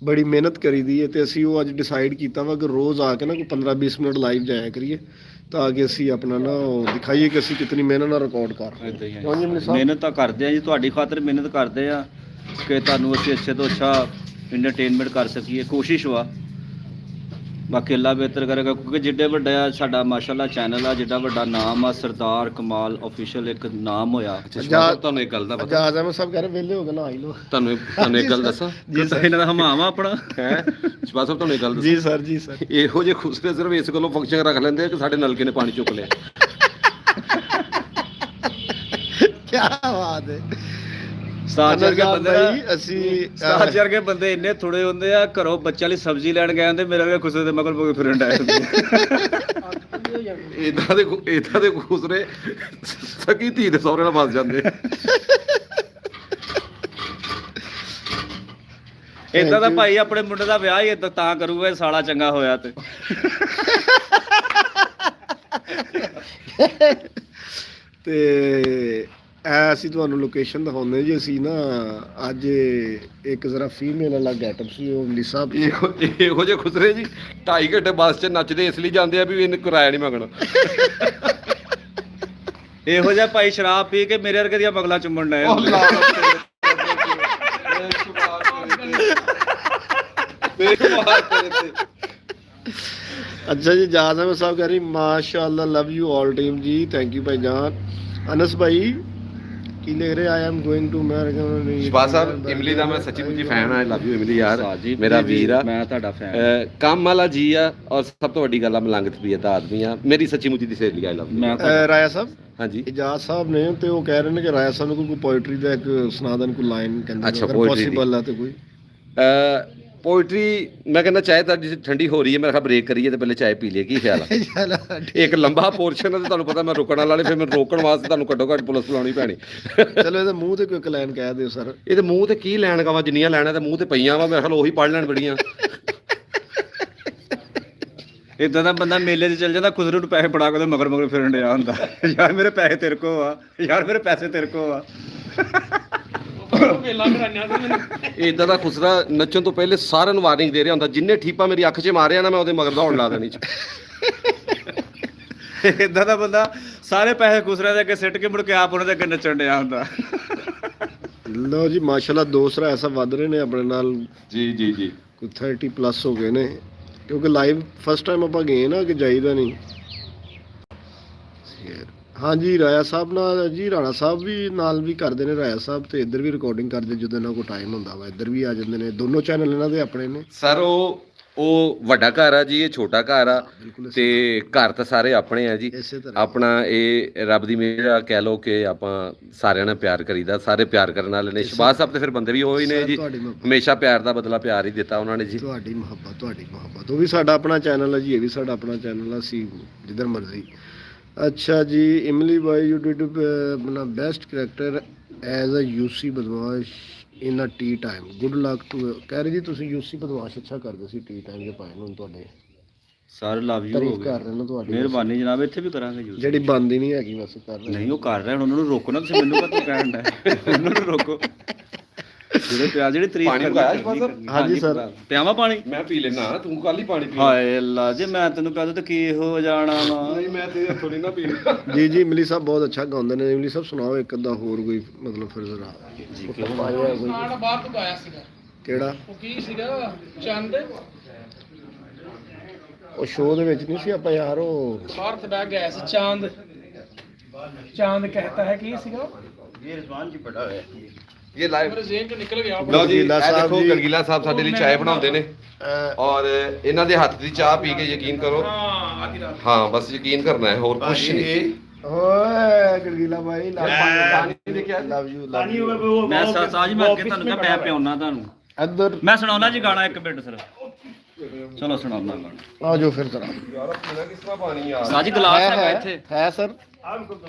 ਬੜੀ ਮਿਹਨਤ ਕਰੀਦੀ ਹੈ ਤੇ ਅਸੀਂ ਉਹ ਅੱਜ ਡਿਸਾਈਡ ਕੀਤਾ ਵਾ ਕਿ ਰੋਜ਼ ਆ ਕੇ ਨਾ ਕੋਈ 15-20 ਮਿੰਟ ਲਾਈਵ ਜਾਇਆ ਕਰੀਏ ਤਾਂ ਕਿ ਅਸੀਂ ਆਪਣਾ ਨਾ ਉਹ ਦਿਖਾਈਏ ਕਿ ਅਸੀਂ ਕਿਤਨੀ ਮਿਹਨਤ ਨਾਲ ਰਿਕਾਰਡ ਕਰ ਰਹੇ ਹਾਂ ਕਿਉਂ ਜੀ ਅਮਲੀ ਸਾਹਿਬ? ਮਿਹਨਤ ਤਾਂ ਕਰਦੇ ਆ ਜੀ ਤੁਹਾਡੀ ਖਾਤਰ ਮਿਹਨਤ ਕਰਦੇ ਆ ਕਿ ਤੁਹਾਨੂੰ ਅਸੀਂ ਅੱਛੇ ਤੋਂ ਅੱਛਾ ਇੰਟਰਟੇਨਮੈਂਟ ਕਰ ਸਕੀਏ ਕੋਸ਼ਿਸ਼ ਵਾ ਬਾਕੀ ਅੱਲਾ ਬਿਹਤਰ ਕਰੇਗਾ ਕਿਉਂਕਿ ਜਿੱਡੇ ਵੱਡਾ ਸਾਡਾ ਮਾਸ਼ਾਅੱਲਾ ਚੈਨਲ ਆ ਜਿੱਡਾ ਵੱਡਾ ਨਾਮ ਆ ਸਰਦਾਰ ਕਮਾਲ ਆਫੀਸ਼ੀਅਲ ਇੱਕ ਨਾਮ ਹੋਇਆ ਤੁਹਾਨੂੰ ਇੱਕ ਗੱਲ ਦਾ ਪਤਾ ਆਜ਼ਾਦ ਅਹਿਮਦ ਸਾਹਿਬ ਕਹਿ ਰਹੇ ਵਿਹਲੇ ਹੋ ਗਏ ਨਾ ਆਈ ਲੋ ਤੁਹਾਨੂੰ ਇੱਕ ਗੱਲ ਦੱਸਾਂ ਇਹਨਾਂ ਦਾ ਹਮਾਵਾ ਆਪਣਾ ਹੈ ਸ਼ਬਾਜ਼ ਸਾਹਿਬ ਤੁਹਾਨੂੰ ਇੱਕ ਗੱਲ ਦੱਸਾਂ ਜੀ ਸਰ ਜੀ ਸਰ ਇਹੋ ਜਿਹੇ ਖੁਸਰੇ ਸਿਰਫ ਇਸ ਗੱਲੋਂ ਫੰਕਸ਼ਨ ਰੱਖ ਲੈਂਦੇ ਆ ਕਿ ਸਾਡੇ ਨਲਕੇ ਨੇ ਪਾਣੀ ਚੁੱਕ ਲਿਆ। ਕੀ ਬਾਤ ਹੈ ਸਾਜ ਵਰਗੇ ਬੰਦੇ ਭਾਈ ਅਸੀਂ ਸਾਜ ਵਰਗੇ ਬੰਦੇ ਇੰਨੇ ਥੋੜੇ ਹੁੰਦੇ ਆ ਘਰੋਂ ਬੱਚਿਆਂ ਲਈ ਸਬਜ਼ੀ ਲੈਣ ਗਏ ਹੁੰਦੇ ਮੇਰੇ ਵਰਗੇ ਖੁਸਰੇ ਦੇ ਮਗਰ ਪੋਗੇ ਫਿਰਨ ਡਾਏ ਹੁੰਦੇ ਇਦਾਂ ਦੇ ਖੁਸਰੇ ਸਕੀ ਧੀ ਦੇ ਸਹੁਰੇ ਨਾਲ ਫਸ ਜਾਂਦੇ। ਇਦਾਂ ਦਾ ਭਾਈ ਆਪਣੇ ਮੁੰਡੇ ਦਾ ਵਿਆਹ ਹੀ ਏਦਾਂ ਤਾਂ ਕਰੂਗਾ ਸਾਲਾ ਚੰਗਾ ਹੋਇਆ ਤੇ ਤੇ ਇਹ ਅਸੀਂ ਤੁਹਾਨੂੰ ਲੋਕੇਸ਼ਨ ਦਿਖਾਉਂਦੇ ਜੀ ਅਸੀਂ ਨਾ ਅੱਜ ਇੱਕ ਜ਼ਰਾ ਫੀਮੇਲ ਵਾਲਾ ਗੈਟਅਪ ਸੀ ਉਹ ਅਮਲੀ ਸਾਹਿਬ ਇਹੋ ਜਿਹੇ ਖੁਸਰੇ ਜੀ 2.5 ਘੰਟੇ ਬੱਸ 'ਚ ਨੱਚਦੇ ਇਸ ਲਈ ਜਾਂਦੇ ਆ ਵੀ ਇਹਨੂੰ ਕਿਰਾਇਆ ਨਹੀਂ ਮੰਗਣਾ। ਇਹੋ ਜਿਹਾ ਭਾਈ ਸ਼ਰਾਬ ਪੀ ਕੇ ਮੇਰੇ ਵਰਗੇ ਦੀਆਂ ਮਗਲਾਂ ਚੁੰਮਣ ਡਏ ਹੁੰਦੇ। अच्छा जी जाज अहमद साहब कह रही माशाल्लाह लव यू ऑल टीम जी थैंक यू भाई जान अनस भाई की लिख रहे I am going to Shahbaz ਸਾਹਿਬ ਇਮਲੀ ਦਾ ਮੈਂ ਸੱਚੀ ਮੁੱਚੀ ਫੈਨ ਆ ਲਵ ਯੂ ਇਮਲੀ ਯਾਰ ਮੇਰਾ ਵੀਰ ਆ ਮੈਂ ਤੁਹਾਡਾ ਫੈਨ ਕੰਮ ਵਾਲਾ ਜੀ ਆ ਔਰ ਸਭ ਤੋਂ ਵੱਡੀ ਗੱਲ ਆ ਮਲੰਗ ਤਬੀਅਤ ਦਾ ਆਦਮੀ ਆ ਮੇਰੀ ਸੱਚੀ ਮੁੱਚੀ ਦੀ ਸਹੇਲੀ ਆ ਲਵ ਮੈਂ राया साहब ਹਾਂਜੀ इजाज साहब ने ते वो कह रहे ने कि राया साहब ने कोई पोएट्री दा एक सुना देन कोई लाइन कहंदे अच्छा, अगर poetry दी। पॉसिबल है तो कोई पोइट्री मैं कहना चाहे ਤਾਂ ਜਿਸ ਠੰਡੀ ਹੋ ਰਹੀ ਹੈ ਮੈਂ ਕਿਹਾ ਬ੍ਰੇਕ ਕਰੀਏ ਤੇ ਪਹਿਲੇ ਚਾय ਪੀ ਲਈਏ ਕੀ ਖਿਆਲ ਆ ਇੱਕ ਲੰਬਾ ਪੋਰਸ਼ਨ ਹੈ ਤੇ ਤੁਹਾਨੂੰ ਪਤਾ ਮੈਂ ਰੋਕਣ ਵਾਲਾ ਫਿਰ ਮੈਂ ਰੋਕਣ ਵਾਸਤੇ ਤੁਹਾਨੂੰ ਘੱਟੋ ਘੱਟ ਪੁਲਿਸ ਬੁਲਾਉਣੀ ਪੈਣੀ। चलो ਇਹਦੇ ਮੂੰਹ ਤੇ ਕੋਈ ਇੱਕ ਲਾਈਨ ਕਹਿ ਦਿਓ ਸਰ ਇਹਦੇ ਮੂੰਹ ਤੇ ਕੀ ਲੈਣ ਗਾਵਾਂ ਜਿੰਨੀਆਂ ਲੈਣਾ ਤੇ ਮੂੰਹ ਤੇ ਪਈਆਂ ਵਾ ਮੇਰੇ ਖਿਆਲ ਉਹੀ ਪੜ ਲੈਣ ਬੜੀਆਂ। ਇਦਾਂ ਦਾ ਬੰਦਾ ਮੇਲੇ 'ਚ ਚੱਲ ਜਾਂਦਾ ਖੁਸਰੇ ਨੂੰ ਪੈਸੇ ਫੜਾ ਕੇ ਉਹਦੇ ਮਗਰ ਮਗਰ ਫਿਰਨ ਡਿਆ ਹੁੰਦਾ ਯਾਰ ਮੇਰੇ ਪੈਸੇ ਤੇਰੇ ਕੋ ਆ ਯਾਰ ਮੇਰੇ ਪੈਸੇ ਤੇਰੇ ਕੋ ਆ। ਇਦਾਂ ਦਾ ਖੁਸਰਾ ਨੱਚਣ ਤੋਂ ਪਹਿਲੇ ਸਾਰਿਆਂ ਨੂੰ ਵਾਰਨਿੰਗ ਦੇ ਰਿਹਾ ਹੁੰਦਾ ਜਿੰਨੇ ਠੀਪਾ ਮੇਰੀ ਅੱਖ 'ਚ ਮਾਰਿਆ ਨਾ ਮੈਂ ਉਹਦੇ ਮਗਰ ਦੌੜ ਲਾ ਦੇਣੀ। ਇਦਾਂ ਦਾ ਬੰਦਾ ਸਾਰੇ ਪੈਸੇ ਖੁਸਰਿਆਂ ਦੇ ਅੱਗੇ ਸਿੱਟ ਕੇ ਮੁੜ ਕੇ ਆਪ ਉਹਨਾਂ ਦੇ ਅੱਗੇ ਨੱਚਣ ਡਿਆ ਹੁੰਦਾ। ਲੋ ਜੀ ਮਾਸ਼ਾਅੱਲਾ ਦੋਸਰਾ ਐਸਾ ਵੱਧ ਰਹੇ ਨੇ ਆਪਣੇ ਨਾਲ ਜੀ ਜੀ ਜੀ ਕੋਈ 30 ਪਲੱਸ ਹੋ ਗਏ ਨੇ ਕਿਉਂਕਿ ਲਾਈਵ ਫਸਟ ਟਾਈਮ ਆਪਾਂ ਗਏ ਨਾ ਕਿ ਜਾਈਦਾ ਨਹੀਂ। ਹਾਂਜੀ ਰਾਇਆ ਸਾਹਿਬ ਨਾਲ ਜੀ ਰਾਣਾ ਸਾਹਿਬ ਵੀ ਨਾਲ ਵੀ ਕਰਦੇ ਨੇ ਰਾਇਆ ਸਾਹਿਬ ਤੇ ਇੱਧਰ ਵੀ ਰਿਕਾਰਡਿੰਗ ਕਰਦੇ ਜਦੋਂ ਇਹਨਾਂ ਕੋਲ ਟਾਈਮ ਹੁੰਦਾ ਵਾ ਇੱਧਰ ਵੀ ਆ ਜਾਂਦੇ ਨੇ ਦੋਨੋਂ ਚੈਨਲ ਇਹਨਾਂ ਦੇ ਆਪਣੇ ਨੇ ਸਰ ਉਹ ਵੱਡਾ ਘਰ ਆ ਜੀ ਇਹ ਛੋਟਾ ਘਰ ਆ ਤੇ ਘਰ ਤਾਂ ਸਾਰੇ ਆਪਣੇ ਆ ਜੀ ਇਸੇ ਤਰ੍ਹਾਂ ਆਪਣਾ ਇਹ ਰੱਬ ਦੀ ਮਿਹਰ ਆ ਕਹਿ ਲਓ ਕਿ ਆਪਾਂ ਸਾਰਿਆਂ ਨਾਲ ਪਿਆਰ ਕਰੀਦਾ ਸਾਰੇ ਪਿਆਰ ਕਰਨ ਵਾਲੇ ਨੇ ਸ਼ਬਾਜ਼ ਸਾਹਿਬ ਤੇ ਫਿਰ ਬੰਦੇ ਵੀ ਉਹੀ ਨੇ ਜੀ ਤੁਹਾਡੀ ਮੁਹੱਬਤ ਹਮੇਸ਼ਾ ਪਿਆਰ ਦਾ ਬਦਲਾ ਪਿਆਰ ਹੀ ਦਿੱਤਾ ਉਹਨਾਂ ਨੇ ਜੀ। ਤੁਹਾਡੀ ਮੁਹੱਬਤ ਉਹ ਵੀ ਸਾਡਾ ਆਪਣਾ ਚੈਨਲ ਹੈ ਜੀ ਇਹ ਵੀ ਸਾਡਾ ਆਪਣਾ ਚੈਨਲ ਆ ਅਸੀਂ ਜਿੱਧਰ ਮਰਜ਼ੀ अच्छा जी, इमली भाई यू डिड अपना बेस्ट कैरेक्टर एज अ यूसी बदमाश in a tea time, good luck too. कह रहे जी ਤੁਸੀਂ यूसी ਬਦਮਾਸ਼ ਅੱਛਾ ਕਰਦੇ ਸੀ ਟੀ ਟਾਈਮ ਦੇ ਪਾਏ ਨੂੰ ਤੁਹਾਡੇ ਸਰ ਲਵ ਯੂ ਹੋ ਤਾਰੀਫ ਗਿਆ। ਕਰ ਰਹੇ ਨੇ ਤੁਹਾਡੀ, ਮਿਹਰਬਾਨੀ ਜਨਾਬ, ਇੱਥੇ ਵੀ ਕਰਾਂਗੇ ਯੂਜ਼। ਜਿਹੜੀ ਬੰਦੀ ਨਹੀਂ ਹੈਗੀ ਵੈਸੇ ਕਰ ਰਹੇ ਨਹੀਂ ਉਹ ਕਰ ਰਹੇ, ਹੁਣ ਉਹਨਾਂ ਨੂੰ ਰੋਕੋ ਨਾ, ਤੁਸੀਂ ਮੈਨੂੰ ਕਦੋਂ ਕਹਿਣ ਦਾ ਉਹਨਾਂ ਨੂੰ ਰੋਕੋ। ਜਿਹੜੇ ਪਿਆ ਜਿਹੜੀ ਤਾਰੀਫ ਪਾਣੀ ਕਰਨੀ ਪਾਇਆ ਕਰਨੀ ਸਰ? ਕਰਨੀ। ਹਾਂਜੀ ਸਰ। ਪਿਆਵਾਂ ਪਾਣੀ? ਮੈਂ ਪੀ ਲੈਣਾ, ਤੂੰ ਕੱਲ ਹੀ ਪਾਣੀ ਪੀ ਹਾਏ ਅੱਲਾ, ਜੇ ਮੈਂ ਤੈਨੂੰ ਕਹਦਾ ਤਾਂ ਕੀ ਹੋ ਜਾਣਾ ਵਾ। ਨਹੀਂ ਮੈਂ ਤੇਰੇ ਹੱਥੋਂ ਨਹੀਂ ਨਾ ਪੀਣਾ। ਜੀ ਜੀ ਇਮਲੀ ਸਾਹਿਬ ਬਹੁਤ ਅੱਛਾ ਗਾਉਂਦੇ ਨੇ। ਇਮਲੀ ਸਾਹਿਬ ਸੁਣਾਓ ਇੱਕ ਅੱਧਾ ਹੋਰ ਕੋਈ, ਮਤਲਬ ਫਿਰ ਜ਼ਰਾ ਪਾਇਆ ਕੋਈ ਬਾਹਰ ਤੋਂ ਆਇਆ ਸੀਗਾ, ਕਿਹੜਾ ਉਹ ਕੀ ਸੀਗਾ, ਚੰਦ ਉਹ ਸ਼ੋਅ ਦੇ ਵਿੱਚ ਨਹੀਂ ਸੀ ਆਪਾਂ ਯਾਰ, ਉਹ ਬਾਹਰ ਤੇ ਬਹਿ ਗਿਆ ਸੀ, ਚਾਂਦ ਚਾਂਦ कहता है ਕੀ ਸੀਗਾ, ਇਹ ਲਾਈਵ ਮੇਰੇ ਜ਼ੇਨ ਚੋਂ ਨਿਕਲ ਗਿਆ। ਲਓ ਜੀ, ਇਹ ਗੜਗੀਲਾ ਸਾਹਿਬ ਦੇਖੋ ਜੀ। ਗੜਗੀਲਾ ਸਾਹਿਬ ਸਾਡੇ ਲਈ ਚਾय ਬਣਾਉਂਦੇ ਨੇ ਔਰ ਇਹਨਾਂ ਦੇ ਹੱਥ ਦੀ ਚਾਹ ਪੀ ਕੇ ਯਕੀਨ ਕਰੋ। ਹਾਂ ਆਦੀ ਰਾਤ ਹਾਂ ਬਸ ਯਕੀਨ ਕਰਨਾ ਹੈ, ਹੋਰ ਕੁਝ ਨਹੀਂ। ਓਏ ਗੜਗੀਲਾ ਭਾਈ ਪਾਣੀ ਦੇਖਿਆ ਲਵ ਯੂ ਮੈਂ ਸਾਜ ਮੈਂ ਅੱਗੇ ਤੁਹਾਨੂੰ ਕਿਹਾ ਮੈਂ ਪਿਆਉਣਾ ਤੁਹਾਨੂੰ। ਇੱਧਰ ਮੈਂ ਸੁਣਾਉਣਾ ਜੀ ਗਾਣਾ ਇੱਕ ਮਿੰਟ ਸਿਰਫ। ਚਲੋ ਸੁਣਾਉਣਾ ਗਾਣਾ। ਆ ਜਾਓ ਫਿਰ ਜ਼ਰਾ। ਯਾਰ ਪੀਣਾ ਕਿਸ ਤਰ੍ਹਾਂ ਪਾਣੀ ਆ? ਸਾਜੀ ਗਲਾਸ ਹੈਗਾ ਇੱਥੇ। ਹੈ ਸਰ।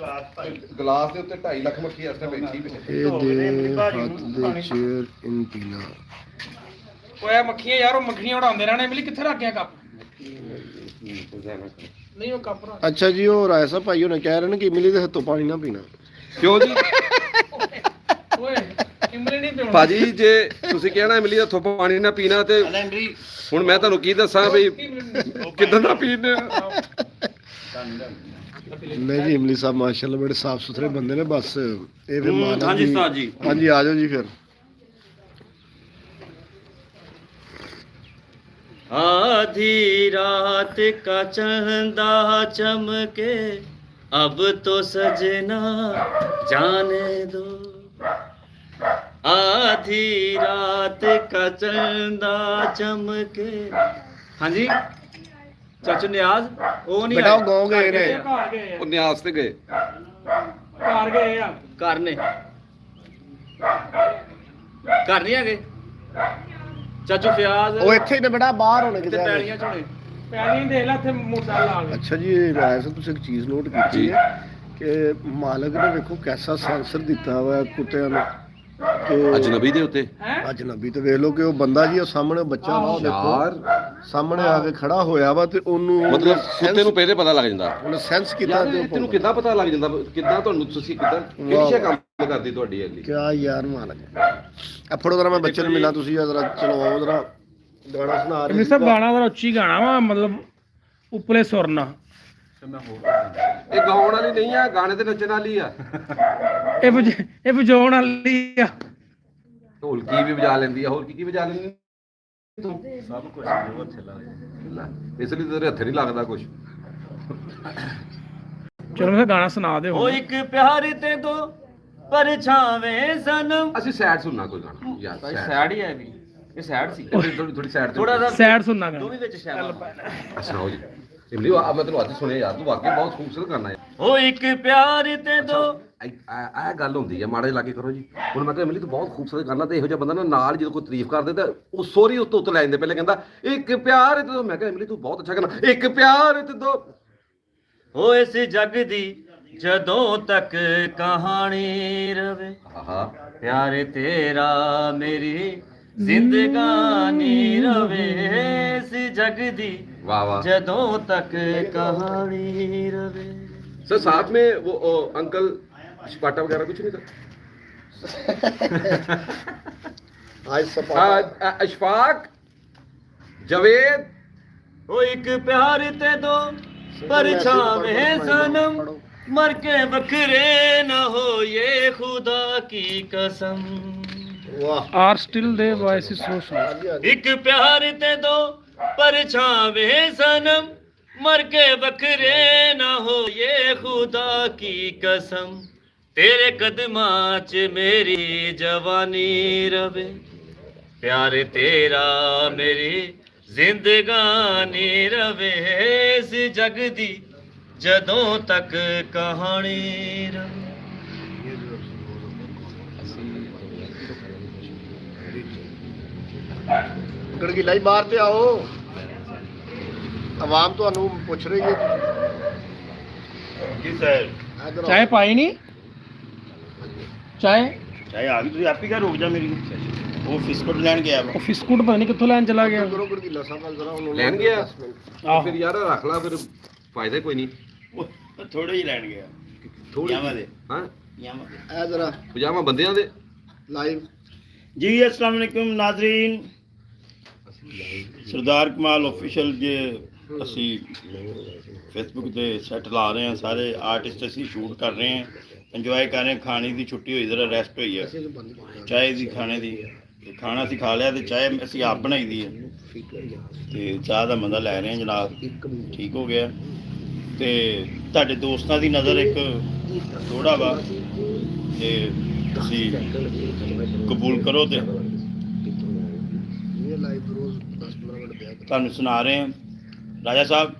ਗਲਾਸ ਦੇ ਉੱਤੇ 2.5 ਲੱਖ ਮੱਖੀ ਇਸ ਟਾਈਮ ਬੈਠੀ ਵੀ ਇਹ ਦੇ ਹੱਥ ਦੇ ਚੇਅਰ ਇਨ ਪੀਣਾ। ਓਏ ਮੱਖੀਆਂ ਯਾਰ, ਉਹ ਮੱਖੀਆਂ ਉਡਾਉਂਦੇ ਰਹਿਣੇ। ਮਿਲੀ ਕਿੱਥੇ ਰੱਖ ਗਿਆ ਕੱਪ? ਨਹੀਂ ਉਹ ਕੱਪ ਰੱਖ। ਅੱਛਾ ਜੀ, ਉਹ ਰਾਏ ਸਾਹਿਬ ਭਾਈ ਉਹਨੇ ਕਹਿ ਰਹੇ ਨੇ ਕਿ ਇਮਲੀ ਦੇ ਹੱਥੋਂ ਪਾਣੀ ਨਾ ਪੀਣਾ। ਕਿਉਂ ਜੀ? ਓਏ ਇਮਲੀ ਨਹੀਂ ਪੀਉਣਾ ਭਾਜੀ ਜੇ ਤੁਸੀਂ ਕਹਿਣਾ ਇਮਲੀ ਦਾ ਹੱਥੋਂ ਪਾਣੀ ਨਾ ਪੀਣਾ ਤੇ ਹੁਣ ਮੈਂ ਤੁਹਾਨੂੰ ਕੀ ਦੱਸਾਂ ਬਈ ਕਿਦਾਂ ਦਾ ਪੀਣੇ ਆ। ਨਹੀਂ ਜੀ ਇਮਲੀ ਸਾਹਿਬ ਮਾਸ਼ਾਅੱਲਾ ਬੜੇ ਸਾਫ ਸੁਥਰੇ ਬੰਦੇ ਨੇ। ਬਸ ਇਹ ਫਿਰ ਮਾਨ ਹਾਂਜੀ ਉਸਤਾਦ ਜੀ। ਹਾਂਜੀ ਆ ਜਾਓ ਜੀ ਫਿਰ। आधी रात का चंदा चमके, अब तो सजना जाने दो। आधी रात का चंदा चमके। हाँ जी चाचू नियाज वो नहीं बेटा वो गाँव गए ने। ਘਰ ਗਏ ਉਹ ਨਿਆਸ ਤੇ ਗਏ। ਘਰ ਗਏ ਆ। घर ने घर नहीं आ गए ਚਾਚੂ ਫਿਆਜ਼ ਉਹ ਇੱਥੇ ਹੀ ਨੇ ਬੇਟਾ, ਬਾਹਰ ਹੋਣੇ ਤੇ ਕਿਤੇ। ਪੈਲੀਆਂ ਝੋਣੇ। ਪੈਣੀ ਦੇਖ ਲੈ ਇੱਥੇ ਮੁੱਦਾ ਲਾ ਕੇ। ਅੱਛਾ ਜੀ ਰਾਏ ਸਾਹਿਬ ਤੁਸੀਂ ਇੱਕ ਚੀਜ਼ ਨੋਟ ਕੀਤੀ ਹੈ ਕਿ ਮਾਲਕ ਨੇ ਵੇਖੋ ਕੈਸਾ ਸੈਂਸਰ ਦਿੱਤਾ ਹੋਇਆ ਕੁੱਤਿਆਂ ਨੂੰ ਕਿ ਅਜਨਬੀ ਦੇ ਉੱਤੇ ਅਜਨਬੀ ਤੇ ਵੇਖ ਲਓ ਕਿ ਉਹ ਬੰਦਾ ਜੀ ਉਹ ਸਾਹਮਣੇ ਬੱਚਾ ਵਾ ਉਹ ਦੇਖੋ ਯਾਰ ਸਾਹਮਣੇ ਆ ਕੇ ਖੜਾ ਹੋਇਆ ਵਾ ਤੇ ਉਹਨੂੰ ਮਤਲਬ ਕੁੱਤੇ ਨੂੰ ਪਹਿਲੇ ਪਤਾ ਲੱਗ ਜਾਂਦਾ। ਉਹਨੇ ਸੈਂਸ ਕੀਤਾ ਯਾਰ ਤੇ ਤੈਨੂੰ ਕਿੱਦਾਂ ਪਤਾ ਲੱਗ ਜਾਂਦਾ? ਕਿੱਦਾਂ ਤੁਹਾਨੂੰ ਤੁਸੀਂ ਕਿੱਦਾਂ ਕਿਹੜੀ ਸ਼ੇ ਕੰਮ ਕਰਦੀ ਤੁਹਾਡੀ ਐਲੀ? ਕਿਆ ਯਾਰ ਮਾਲਕ ਆ ਫੜੋ ਜਰਾ, ਮੈਂ ਬੱਚੇ ਨੂੰ ਮਿਲਾਂ, ਤੁਸੀਂ ਜਰਾ ਚਲਵਾਓ ਜਰਾ ਗਾਣਾ ਸੁਣਾ ਰਹੇ ਇਹ ਸਭ ਗਾਣਾ ਦਾ ਉੱਚੀ ਗਾਣਾ ਵਾ, ਮਤਲਬ ਉੱਪਲੇ ਸੁਰ ਨਾਲ। ਇਹ ਗਾਉਣ ਵਾਲੀ ਨਹੀਂ ਆ, ਗਾਣੇ ਤੇ ਨੱਚਣ ਵਾਲੀ ਆ। ਇਹ ਵਜਾਉਣ ਵਾਲੀ ਆ। ਢੋਲਕੀ ਵੀ ਵਜਾ ਲੈਂਦੀ ਆ, ਹੋਰ ਕੀ ਵਜਾ ਲੈਂਦੀ ਤੂੰ? ਸਭ ਕੁਝ ਜੋ ਹੱਥੇ ਲਾ। ਇਸ ਲਈ ਤੇਰੇ ਹੱਥੇ ਨਹੀਂ ਲੱਗਦਾ ਕੁਝ। ਚਲੋ ਮੈਂ ਗਾਣਾ ਸੁਣਾ ਦਿਓ। ਉਹ ਇੱਕ ਪਿਆਰ ਤੇ ਦੋ ਪਰਛਾਵੇਂ ਸਨਮ। ਅਸੀਂ ਸੈਡ ਸੁਣਨਾ ਕੋਈ ਗਾਣਾ ਯਾਰ। ਸੈਡ ਹੀ ਹੈ ਵੀ, ਇਹ ਸੈਡ ਸੀ। ਥੋੜੀ ਸੈਡ ਥੋੜਾ ਜਿਹਾ ਸੈਡ ਸੁਣਨਾ ਗਾਣਾ। ਦੋਵੇਂ ਵਿੱਚ ਸ਼ਾਇਦ। ਸੁਣਾਓ ਜੀ। ਇਮਲੀ ਆ ਮੈਂ ਤੈਨੂੰ ਅੱਜ ਸੁਣਿਆ ਯਾਰ, ਤੂੰ ਵਾਕਈ ਬਹੁਤ ਖੂਬਸੂਰਤ ਗਾਣਾ ਹੈ। ਉਹ ਇੱਕ ਪਿਆਰ ਤੇ ਦੋ। ਇਹ ਗੱਲ ਹੁੰਦੀ ਹੈ, ਮਾੜੇ ਲਾਗੇ ਕਰੋ ਜੀ। ਹੁਣ ਮੈਂ ਕਿਹਾ ਇਮਲੀ ਤੂੰ ਬਹੁਤ ਖੂਬਸੂਰਤ ਗਾਣਾ, ਤੇ ਇਹੋ ਜਿਹਾ ਬੰਦਾ ਨਾ ਨਾਲ ਜਦੋਂ ਕੋਈ ਤਾਰੀਫ ਕਰਦੇ ਤਾਂ ਉਹ ਸੋਰੀ ਉੱਤੋਂ ਲੈ ਜਾਂਦੇ। ਪਹਿਲੇ ਕਹਿੰਦਾ ਇੱਕ ਪਿਆਰ ਤੇ ਦੋ, ਮੈਂ ਕਿਹਾ ਇਮਲੀ ਤੂੰ ਬਹੁਤ ਅੱਛਾ ਗਾਣਾ, ਇੱਕ ਪਿਆਰ ਤੇ ਦੋ। ਉਹ ਇਸ ਜੱਗ ਦੀ ਜਦੋਂ ਤੱਕ ਕਹਾਣੀ ਰਵੇ, ਆਹਾ ਪਿਆਰ ਤੇਰਾ ਮੇਰੀ ਜ਼ਿੰਦਗਾਨੀ ਰਵੇ। ਇਸ ਜੱਗ ਦੀ वाह वाह ਜਦੋਂ ਤੱਕ ਕਹਾਣੀ ਰਵੇ। सर साथ में वो अंकल स्पाटा वगैरह कुछ नहीं था? आज सपा अशफाक जावेद ਉਹ ਇੱਕ ਪਿਆਰ ਤੇ ਦੋ ਪਰਛਾਵੇਂ ਸਨਮ, मर के बखरे न हो ये खुदा की कसम। वाह are still they voice is so soft. एक प्यार ते दो परछावे सनम, मर के बखरे न हो ये खुदा की कसम। तेरे कदमां च मेरी जवानी रवे, प्यार तेरा मेरी जिंदगानी रवे। इस जग दी ਜਦੋਂ ਤੱਕ ਕਹਾਣੀ ਰਵੇ। ਗੜਗੀਲਾ ਹੀ ਬਾਹਰ ਤੇ ਆਓ, ਆਵਾਮ ਤੁਹਾਨੂੰ ਪੁੱਛ ਰਹੀ ਹੈ। किस है ਇਧਰ ਚਾਹ ਪਾਈ ਨਹੀਂ ਚਾਹ चाहे आ गई, आप ही क्या रुक जा मेरी वो बिस्कुट लैन गया वा। ਉਹ ਬਿਸਕੁਟ ਪਤਾ ਨਹੀਂ ਕਿੱਥੋਂ ਲੈਣ ਚਲਾ ਗਿਆ ਕਰੋ ਗੜਗੀਲਾ ਸਾਹਿਬ ਨਾਲ ਜ਼ਰਾ ਉਹਨੂੰ ਲੈਣ ਗਿਆ? 10 ਮਿੰਟ। ਆਹੋ। ਫਿਰ ਯਾਰ ਰੱਖ ਲਾ, ਫਿਰ ਫਾਇਦਾ ਕੋਈ ਨਹੀਂ। वो थोड़े ही लैन गया ਥੋੜੀ यामा दे ਹਾਂ यामा दे। ਇਹ ਜ਼ਰਾ ਪਜਾਮਾ ਬੰਦਿਆਂ ਦੇ ਲਾਈਵ जी अस्सलाम वालेकुम नाजरीन, सरदार कमाल ऑफिशियल जे ਅਸੀਂ ਫੇਸਬੁੱਕ ਤੇ ਸੈੱਟ ਲਾ ਰਹੇ ਹਾਂ, ਸਾਰੇ ਆਰਟਿਸਟ ਅਸੀਂ ਸ਼ੂਟ ਕਰ ਰਹੇ ਹਾਂ, ਇੰਜੋਏ ਕਰ ਰਹੇ ਹਾਂ। ਖਾਣੇ ਦੀ ਛੁੱਟੀ ਹੋਈ, ਜ਼ਰਾ ਰੈਸਟ ਹੋਈ ਹੈ, ਚਾਹ ਦੀ ਖਾਣੇ ਦੀ। ਤੇ ਖਾਣਾ ਅਸੀਂ ਖਾ ਲਿਆ ਤੇ ਚਾਹ ਅਸੀਂ ਆਪ ਬਣਾਈ ਦੀ ਹੈ ਤੇ ਚਾਹ ਦਾ ਮਜ਼ਾ ਲੈ ਰਹੇ ਹਾਂ ਜਨਾਬ। ਠੀਕ ਹੋ ਗਿਆ। ਤੇ ਤੁਹਾਡੇ ਦੋਸਤਾਂ ਦੀ ਨਜ਼ਰ ਇੱਕ ਥੋੜਾ ਵਾ ਤੇ ਤੁਸੀਂ ਕਬੂਲ ਕਰੋ ਤੇ ਇਹ ਲਾਈਵ ਰੋਜ਼ 10-15 ਮਿੰਟ ਪਿਆ ਤੁਹਾਨੂੰ ਸੁਣਾ ਰਹੇ ਹਾਂ। ਰਾਜਾ ਸਾਹਿਬ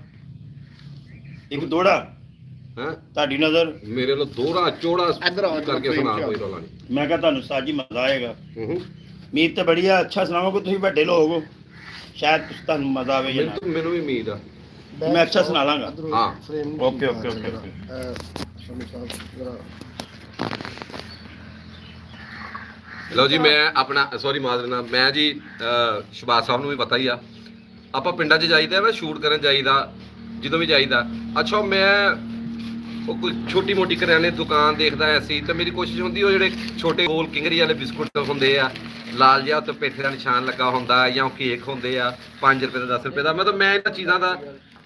ਇੱਕ ਦੋੜਾ ਹਾਂ ਤੁਹਾਡੀ ਨਜ਼ਰ, ਮੇਰੇ ਲੋ ਦੋਹਰਾ ਚੋੜਾ ਇੱਧਰ ਆ, ਕਰਕੇ frame ਸੁਣਾ, ਚ ਆ। ਕੋਈ ਰੌਲਾ ਨਹੀਂ। ਮੈਂ ਕਿਹਾ ਤੁਹਾਨੂੰ ਸਾਜੀ ਮਜ਼ਾ ਆਏਗਾ। ਹੂੰ ਉਮੀਦ ਤਾਂ ਬੜੀ ਆ, ਅੱਛਾ ਸੁਣਾਵਾਂਗੇ, ਤੁਸੀਂ ਵੱਡੇ ਲੋਕ ਹੋ, ਸ਼ਾਇਦ ਤੁਹਾਨੂੰ ਮਜ਼ਾ ਆਵੇ ਜਾਂ ਨਾ। ਮੈਨੂੰ ਵੀ ਉਮੀਦ ਆ। ਮੈਂ ਅੱਛਾ ਸੁਣਾ ਲਾਂਗਾ। ਹਾਂ। Frame okay, okay, okay, okay. Shami ਸਾਹਿਬ ਜ਼ਰਾ ਲਓ ਜੀ, ਮੈਂ ਆਪਣਾ ਸੌਰੀ ਮਾਜ਼ਰਨਾ, ਮੈਂ ਜੀ ਸ਼ਬਾਜ਼ ਸਾਹਿਬ ਨੂੰ ਵੀ ਪਤਾ ਹੀ ਆ, ਆਪਾਂ ਪਿੰਡਾਂ 'ਚ ਜਾਈਦਾ ਨਾ, ਸ਼ੂਟ ਕਰਨ ਜਾਈਦਾ, ਜਦੋਂ ਵੀ ਜਾਈਦਾ। ਅੱਛਾ, ਮੈਂ ਉਹ ਕੋਈ ਛੋਟੀ ਮੋਟੀ ਕਰਿਆਨੇ ਦੁਕਾਨ ਦੇਖਦਾ ਐ ਸੀ, ਤੇ ਮੇਰੀ ਕੋਸ਼ਿਸ਼ ਹੁੰਦੀ ਉਹ ਜਿਹੜੇ ਛੋਟੇ ਗੋਲ ਕਿੰਗਰੀ ਵਾਲੇ ਬਿਸਕੁਟ ਹੁੰਦੇ ਆ, ਲਾਲ ਜਿਹਾ ਉੱਤੇ ਪੇਠੇ ਦਾ ਨਿਸ਼ਾਨ ਲੱਗਾ ਹੁੰਦਾ, ਜਾਂ ਉਹ ਕੇਕ ਹੁੰਦੇ ਆ 5 ਰੁਪਏ ਦਾ 10 ਰੁਪਏ ਦਾ। ਮਤਲਬ ਮੈਂ ਇਹਨਾਂ ਚੀਜ਼ਾਂ ਦਾ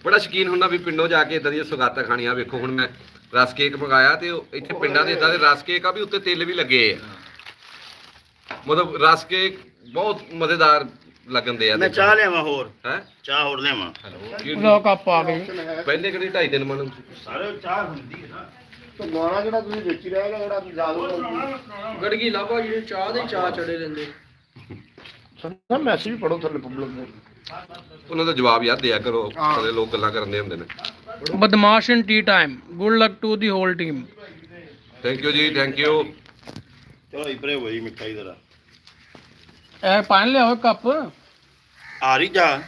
ਬੜਾ ਸ਼ੌਕੀਨ ਹੁੰਦਾ ਵੀ ਪਿੰਡੋਂ ਜਾ ਕੇ ਇਦਾਂ ਦੀਆਂ ਸੁਗਾਤਾਂ ਖਾਣੀਆਂ। ਵੇਖੋ ਹੁਣ ਮੈਂ ਰਸ ਕੇਕ ਮੰਗਾਇਆ, ਤੇ ਇੱਥੇ ਪਿੰਡਾਂ ਦੇ ਇਦਾਂ ਦੇ ਰਸ ਕੇਕ ਆ ਵੀ ਉੱਤੇ ਤਿਲ ਵੀ ਲੱਗੇ ਆ। ਮਤਲਬ ਰਸ ਕੇਕ ਬਹੁਤ ਮਜ਼ੇਦਾਰ ਲੱਗਣ ਦੇ ਆ। ਮੈਂ ਚਾਹ ਲਿਆਵਾਂ ਹੋਰ, ਹੈ ਚਾਹ ਹੋਰ ਲਿਆਵਾਂ। ਲੋ ਕੱਪ ਆ ਗਏ। ਪਹਿਲੇ ਕਿਹੜੀ 2.5 ਦਿਨ ਮਨ ਸਾਰੇ ਚਾਹ ਹੁੰਦੀ ਹੈ ਨਾ। ਤੇ ਗਾਣਾ ਜਿਹੜਾ ਤੁਸੀਂ ਵੇਚੀ ਰਹੇਗਾ, ਜਿਹੜਾ ਯਾਦ ਗੜਗੀਲਾ ਭਾਜੀ ਚਾਹ ਦੇ ਚਾਹ ਚੜੇ ਰਹਿੰਦੇ। ਹੋਣਾ ਮੈਸੇਜ ਵੀ ਪੜੋ ਥੱਲੇ ਪਬਲਿਕ ਦੇ। ਉਹਨਾਂ ਦਾ ਜਵਾਬ ਯਾਰ ਦਿਆ ਕਰੋ, ਕਦੇ ਲੋਕ ਗੱਲਾਂ ਕਰਦੇ ਹੁੰਦੇ ਨੇ। ਬਦਮਾਸ਼ in tea time, good luck to the whole team. Thank you ਜੀ, ਥੈਂਕ ਯੂ। ਚਲੋ ਇਪਰੇ ਹੋਈ ਮਿਠਾਈ ਜ਼ਰਾ ਇਹ ਪਾਣੀ ਲਿਆਓ ਕੱਪ। ਆ ਰਹੀ ਜਾ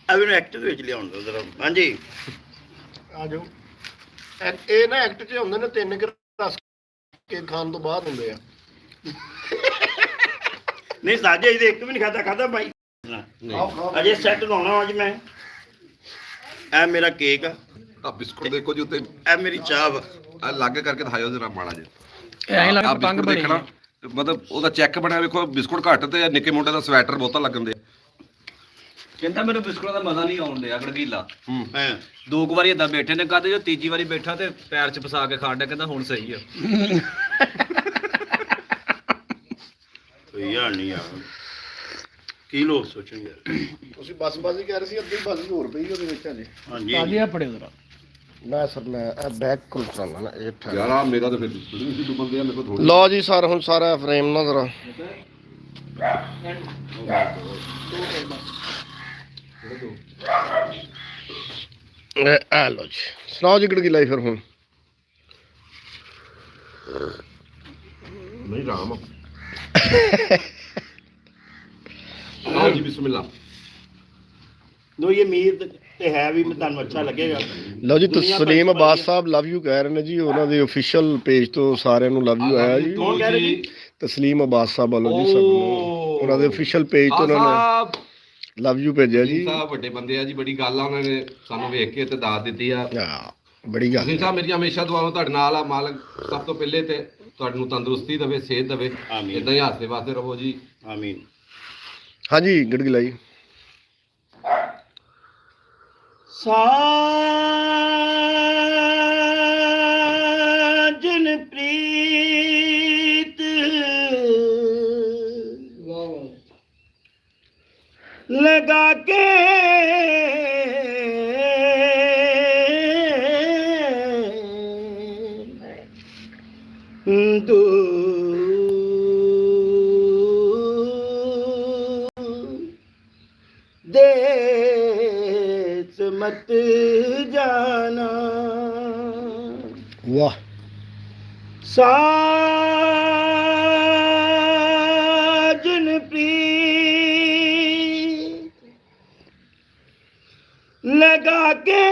ਅਭੀ ਨੂੰ ਐਕਟ ਦੇ ਵਿੱਚ ਲਿਆਉਣ ਦਿਓ ਜ਼ਰਾ। ਹਾਂਜੀ ਆ ਜਾਓ। ਇਹ ਨਾ ਐਕਟ 'ਚ ਹੁੰਦੇ ਨੇ 3 ਕਿ ਰਸ ਕੇ ਖਾਣ ਤੋਂ ਬਾਅਦ ਹੁੰਦੇ ਆ। ਨਹੀਂ ਸਾਜੇ ਇਹਦੇ ਇੱਕ ਵੀ ਨਹੀਂ ਖਾਦਾ ਬਾਈ। ਆਓ ਖਾਓ। ਅਜੇ ਸੈੱਟ ਲਾਉਣਾ ਅੱਜ ਮੈਂ। ਇਹ ਮੇਰਾ ਕੇਕ ਆ, ਆ ਬਿਸਕੁਟ ਦੇਖੋ ਜੀ ਉੱਤੇ, ਇਹ ਮੇਰੀ ਚਾਹ ਵਾ। ਆ ਲੱਗ ਕਰਕੇ ਦਿਖਾਇਓ ਜਰਾ ਮਾੜਾ ਜਿਹਾ। ਐਂ ਲੱਗ ਆਹ ਪਤੰਗ ਬਿਸਕੁਟ ਬਣੀ। ਦੇਖਣਾ, ਮਤਲਬ ਉਹਦਾ ਚੈੱਕ ਬਣਿਆ ਵੇਖੋ, ਬਿਸਕੁਟ ਘੱਟ ਤੇ ਨਿੱਕੇ ਮੁੰਡੇ ਦਾ ਸਵੈਟਰ ਬਹੁਤਾ ਲੱਗਣ ਦੇ। ਕਹਿੰਦਾ ਮੈਨੂੰ ਬਿਸਕੁਟਾਂ ਦਾ ਮਜ਼ਾ ਨਹੀਂ ਆਉਣ ਡਿਆ ਗੜਗੀਲਾ। ਹੂੰ ਹਾਂ 2 ਵਾਰੀ ਏਦਾਂ ਬੈਠੇ ਨੇ ਕਦੇ, ਜੋ ਤੀਜੀ ਵਾਰੀ ਬੈਠਾ ਤੇ ਪੈਰ 'ਚ ਫਸਾ ਕੇ ਖਾਣ ਡਿਆ, ਕਹਿੰਦਾ ਹੁਣ ਸਹੀ ਆ। ਕੋਈ ਹਾਲ ਨਹੀਂ ਆ। ਕੀ ਲੋਕ ਸੋਚਣਗੇ। ਤੁਸੀਂ ਬਸ ਹੀ ਕਹਿ ਰਹੇ ਸੀ, ਅੱਧੀ ਬਸ ਹੋਰ ਪਈ ਉਹਦੇ ਵਿੱਚ ਹਜੇ। ਹਾਂਜੀ ਤਾਲੀਆਂ ਫੜਿਓ ਜ਼ਰਾ। ਮੈਂ ਸਰ ਮੈਂ ਇਹ ਬੈਕ ਕੋਲ ਚਲਾਉਣਾ ਨਾ ਇਹ ਠਾ। ਯਾਰ ਆ ਮੇਰਾ ਤਾਂ ਫਿਰ ਤੁਸੀਂ ਦੋ ਬੰਦੇ ਆ, ਮੇਰੇ ਕੋਲ ਥੋੜੀ। ਲਓ ਜੀ ਸਰ, ਹੁਣ ਸਾਰਾ ਫਰੇਮ ਨਾ ਜ਼ਰਾ ਆ ਲਓ ਜੀ। ਸੁਣਾਓ ਜੀ ਗੜਗੀਲਾ ਫਿਰ ਹੁਣ। ਨਹੀਂ ਰਾਮ ਆਓ ਜੀ, ਬਿਸਮਿਲ੍ਲਾ। ਲੋ ਇਹ ਉਮੀਦ ਤੇ ਹੈ ਵੀ ਤੁਹਾਨੂੰ ਅੱਛਾ ਲੱਗੇਗਾ। ਲਓ ਜੀ, ਤਸਲੀਮ ਅਬਾਸ ਸਾਹਿਬ ਲਵ ਯੂ ਕਹਿ ਰਹੇ ਨੇ ਜੀ, ਉਹਨਾਂ ਦੇ ਅਫੀਸ਼ੀਅਲ ਪੇਜ ਤੋਂ ਸਾਰਿਆਂ ਨੂੰ ਲਵ ਯੂ ਆਇਆ ਜੀ। ਕੌਣ ਕਹਿ ਰਹੇ ਜੀ? ਤਸਲੀਮ ਅਬਾਸ ਸਾਹਿਬ ਵੱਲੋਂ ਜੀ, ਸਭ ਨੂੰ ਉਹਨਾਂ ਦੇ ਅਫੀਸ਼ੀਅਲ ਪੇਜ ਤੋਂ ਉਹਨਾਂ ਸਾਹਿਬ ਨੇ ਲਵ ਯੂ ਭੇਜਿਆ ਜੀ। ਸਾਹਿਬ ਵੱਡੇ ਬੰਦੇ ਆ ਜੀ, ਬੜੀ ਗੱਲ ਆ, ਉਹਨਾਂ ਨੇ ਸਾਨੂੰ ਵੇਖ ਕੇ ਤੇ ਦਾਤ ਦਿੱਤੀ ਆ। ਬੜੀ ਗੱਲ ਸਿੰਘ ਸਾਹਿਬ ਮੇਰੀ ਹਮੇਸ਼ਾ ਦੁਆਵਾਂ ਤੁਹਾਡੇ ਨਾਲ ਆ। ਮਾਲਕ ਸਭ ਤੋਂ ਪਹਿਲੇ ਤੇ ਤੁਹਾਨੂੰ ਤੰਦਰੁਸਤੀ ਦੇਵੇ, ਸਿਹਤ ਦੇਵੇ, ਆਮੀਨ। ਇਦਾਂ ਹੀ ਹੱਸਦੇ ਵਾਸਤੇ ਰਹੋ ਜੀ। ਆਮੀਨ। ਹਾਂਜੀ ਗੜਗੀਲਾ ਜੀ। ਸਾਜਨ ਪ੍ਰੀਤ ਲਗਾ ਕੇ देश मत जाना। ਵਾਹ। साजन प्रीत लगा के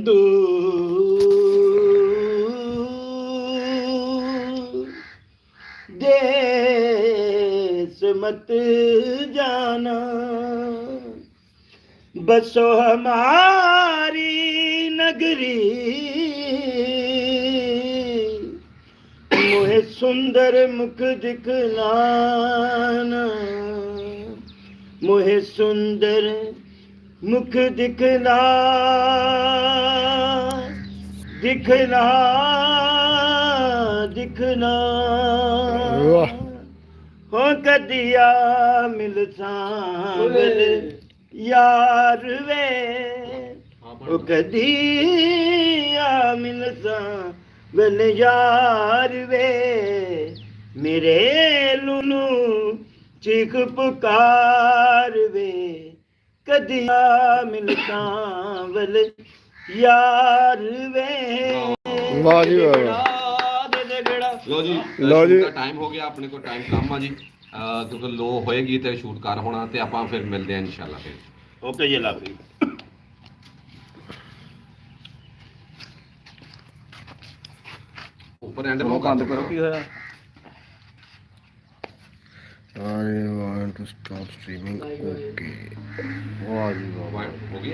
ਬੰਦੂ देश मत जाना बसो हमारी नगरी मोहे सुंदर मुख दिखलाना मोहे सुंदर मुख दिखला दिखला दिखना वाह। हो कदिया मिल सांवल यार वे हो कदिया मिल सांवल यार वे मेरे लुलू चीख पुकार वे कदिया मिल सांवल यार वे ਵਾਹ ਜੀ ਵਾਹ। ਲੋ ਜੀ ਲਓ ਜੀ। ਸ਼ੂਟ ਦਾ ਟਾਈਮ ਹੋ ਗਿਆ, ਆਪਣੇ ਕੋਲ ਟਾਈਮ ਕੰਮ ਆ ਜੀ। ਕਿਉਂਕਿ ਲੋ ਹੋਏਗੀ ਤੇ ਸ਼ੂਟ ਕਰ ਹੋਣਾ ਤੇ ਆਪਾਂ ਫਿਰ ਮਿਲਦੇ ਹਾਂ ਇਨਸ਼ਾਅੱਲਾ ਫਿਰ। ओके जी लाभ ਉੱਪਰ ਐਂਡ ਉਹ ਬੰਦ ਕਰੋ ਕੀ ਹੋਇਆ I want to stop streaming. Okay. ਹੋ ਗਈ